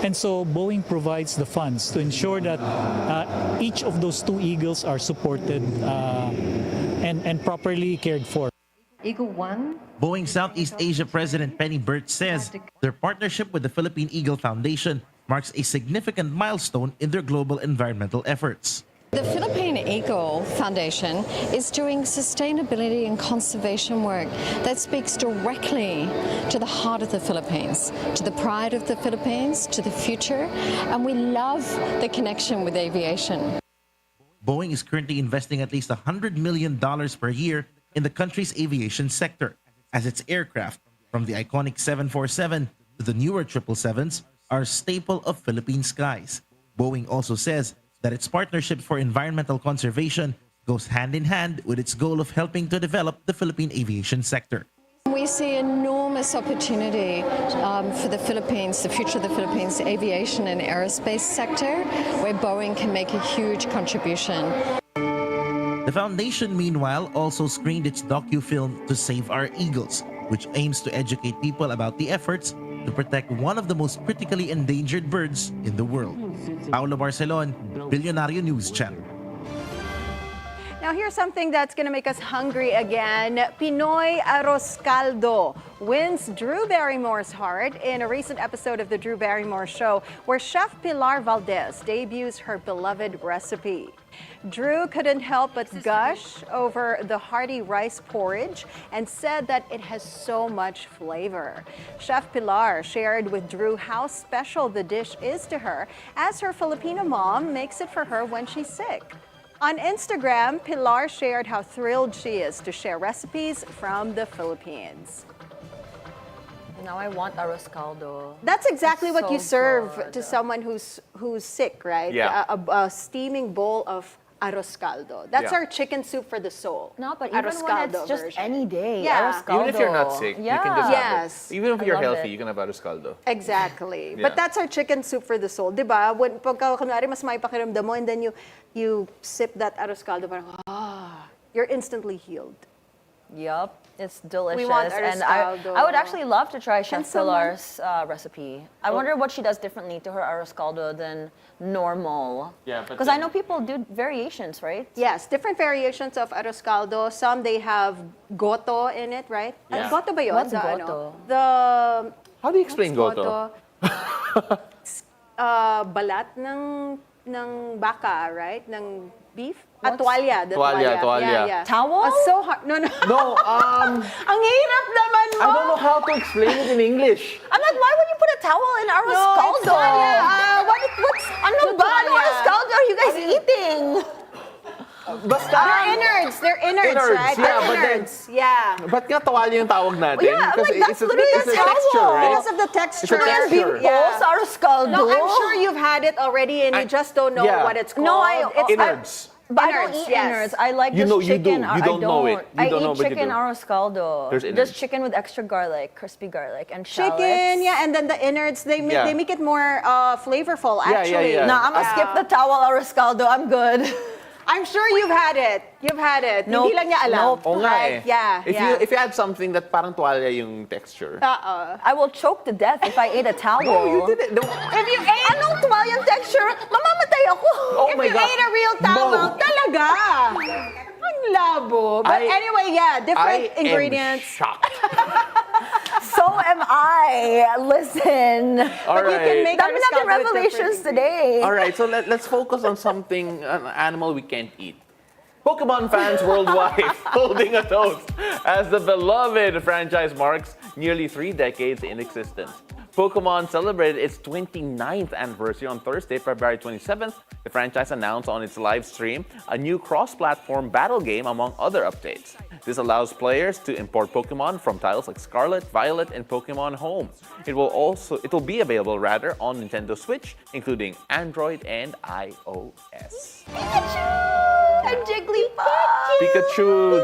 And so Boeing provides the funds to ensure that each of those 2 eagles are supported and properly cared for. Eagle One. Boeing Southeast Asia President Penny Burt says their partnership with the Philippine Eagle Foundation marks a significant milestone in their global environmental efforts. The Philippine Eagle Foundation is doing sustainability and conservation work that speaks directly to the heart of the Philippines, to the pride of the Philippines, to the future, and we love the connection with aviation. Boeing is currently investing at least $100 million per year in the country's aviation sector, as its aircraft, from the iconic 747 to the newer 777s, are a staple of Philippine skies. Boeing also says that its partnership for environmental conservation goes hand in hand with its goal of helping to develop the Philippine aviation sector. We see enormous opportunity for the Philippines, the future of the Philippines aviation and aerospace sector, where Boeing can make a huge contribution. The foundation, meanwhile, also screened its docu-film To Save Our Eagles, which aims to educate people about the efforts to protect one of the most critically endangered birds in the world. Paolo Barcelon, Bilyonaryo News Channel. Now here's something that's going to make us hungry again. Pinoy Arroz Caldo wins Drew Barrymore's heart in a recent episode of The Drew Barrymore Show, where Chef Pilar Valdez debuts her beloved recipe. Drew couldn't help but gush over the hearty rice porridge and said that it has so much flavor. Chef Pilar shared with Drew how special the dish is to her, as her Filipino mom makes it for her when she's sick. On Instagram, Pilar shared how thrilled she is to share recipes from the Philippines. Now I want arroz caldo. That's exactly It's what you so serve good. to someone who's sick, right? Yeah. A steaming bowl of arroz caldo. That's Yeah. our chicken soup for the soul. No, but even Arroz when caldo it's just version. any day, Yeah. arroz caldo. Even if you're not sick, you can just Yes. have it. Even if I you're love healthy, it. you can have arroz caldo. Exactly. Yeah. But that's our chicken soup for the soul. Diba? When pagka kunwari mas may pakiramdam mo and then you sip that arroz caldo, parang, you're instantly healed. Yup, it's delicious. We want arroz and caldo. I would actually love to try Can Chef someone- Pilar's recipe. I wonder what she does differently to her arroz caldo than normal. Yeah, but Because I know people do variations, right? Yes, different variations of arroz caldo. Some they have goto in it, right? Yeah. Goto ba yun? What's The, goto? The How do you explain what's goto? Balat ng baka, right? Ng beef? Tuwalya. The Tuwalya, tuwalya. Yeah, yeah. Towel? Oh, so hard. No. No, Ang hirap naman mo. I don't know how to explain it in English. I'm like, why would you put a towel in arroz No, it's caldo? tuwalya. What's ano ba? Ano arroz caldo are you guys eating? Basta. They're innards, right? Yeah, but then, yeah. Ba't nga tuwalya yung tawag natin? Yeah, Because like, that's literally it's a texture, right? Because of the texture. It's a texture. Aroscaldo. No, I'm sure you've had it already and you just don't know what it's called. No, it's innards. But I don't eat innards. I like You just know, you chicken. do. You don't know it. You I don't know, eat but you chicken do. aroscaldo. There's innards. Just chicken with extra garlic, crispy garlic, and shallots. Chicken, yeah, and then the innards, they make it more flavorful, actually. No, I'm gonna skip the towel aroscaldo. I'm good. I'm sure you've had it. You've had it. Nope. Hindi lang niya alam. Nope. Oo nga eh. Yeah, If you had something that parang tuwalya yung texture. I will choke to death if I ate a towel. No, you didn't. No. If you ate... Anong tuwalyang texture? Mamamatay ako. Oh if my you God. ate a real towel, talaga. Ang labo. But anyway, different ingredients. I'm shocked. So am I. Listen. All You can right. make Dami natin aroscaldo with revelations different today. All right, so let's focus on something, an animal we can't eat. Pokemon fans worldwide holding a toast as the beloved franchise marks nearly 3 decades in existence. Pokemon celebrated its 29th anniversary on Thursday, February 27th. The franchise announced on its live stream a new cross-platform battle game among other updates. This allows players to import Pokemon from titles like Scarlet, Violet, and Pokemon Home. It will be available on Nintendo Switch, including Android and iOS. Pikachu and Jigglypuff. Pikachu,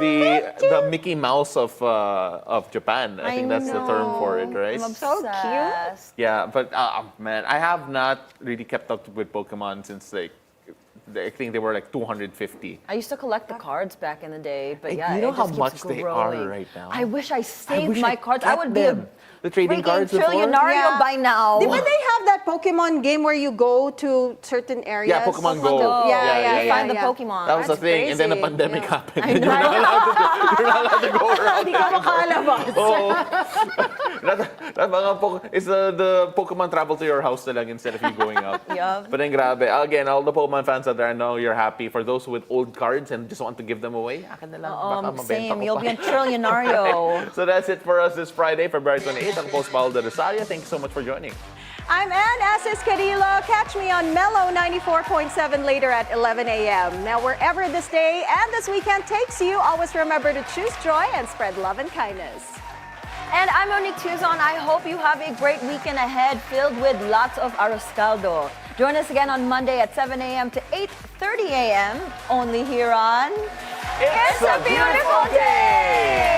the Mickey Mouse of Japan. I think that's the term for it, right? I'm so cute. Yeah, but man, I have not really kept up with Pokemon since I think they were like 250. I used to collect the cards back in the day, but You yeah, know it how just much keeps they growing. are right now? I wish I saved wish my I cards. I kept would be them. The trading freaking cards before? Bilyonaryo by now. Di ba they have that Pokemon game where you go to certain areas? Yeah, Pokemon Go. Yeah. Find the Pokemon. That was the That's thing, and then the crazy. pandemic happened. I And know. you're not allowed to go around. Hindi ka makalabas. Oh, it's the Pokemon travel to your house na lang instead of you going out. Yup. But then grabe. Again, all the Pokemon fans out there, I know you're happy. For those with old cards and just want to give them away, akin na lang. Baka mabenta Same. ko You'll pa. be a trillionaryo. So that's it for us this Friday, February 28th. Ang post Paolo del Rosario. Thank you so much for joining. I'm Anne Asis-Carilo. Catch me on Mellow 94.7 later at 11 a.m. Now, wherever this day and this weekend takes you, always remember to choose joy and spread love and kindness. And I'm Monique Tuzon. I hope you have a great weekend ahead filled with lots of aroscaldo. Join us again on Monday at 7 a.m. to 8:30 a.m. only here on It's a Beautiful Day!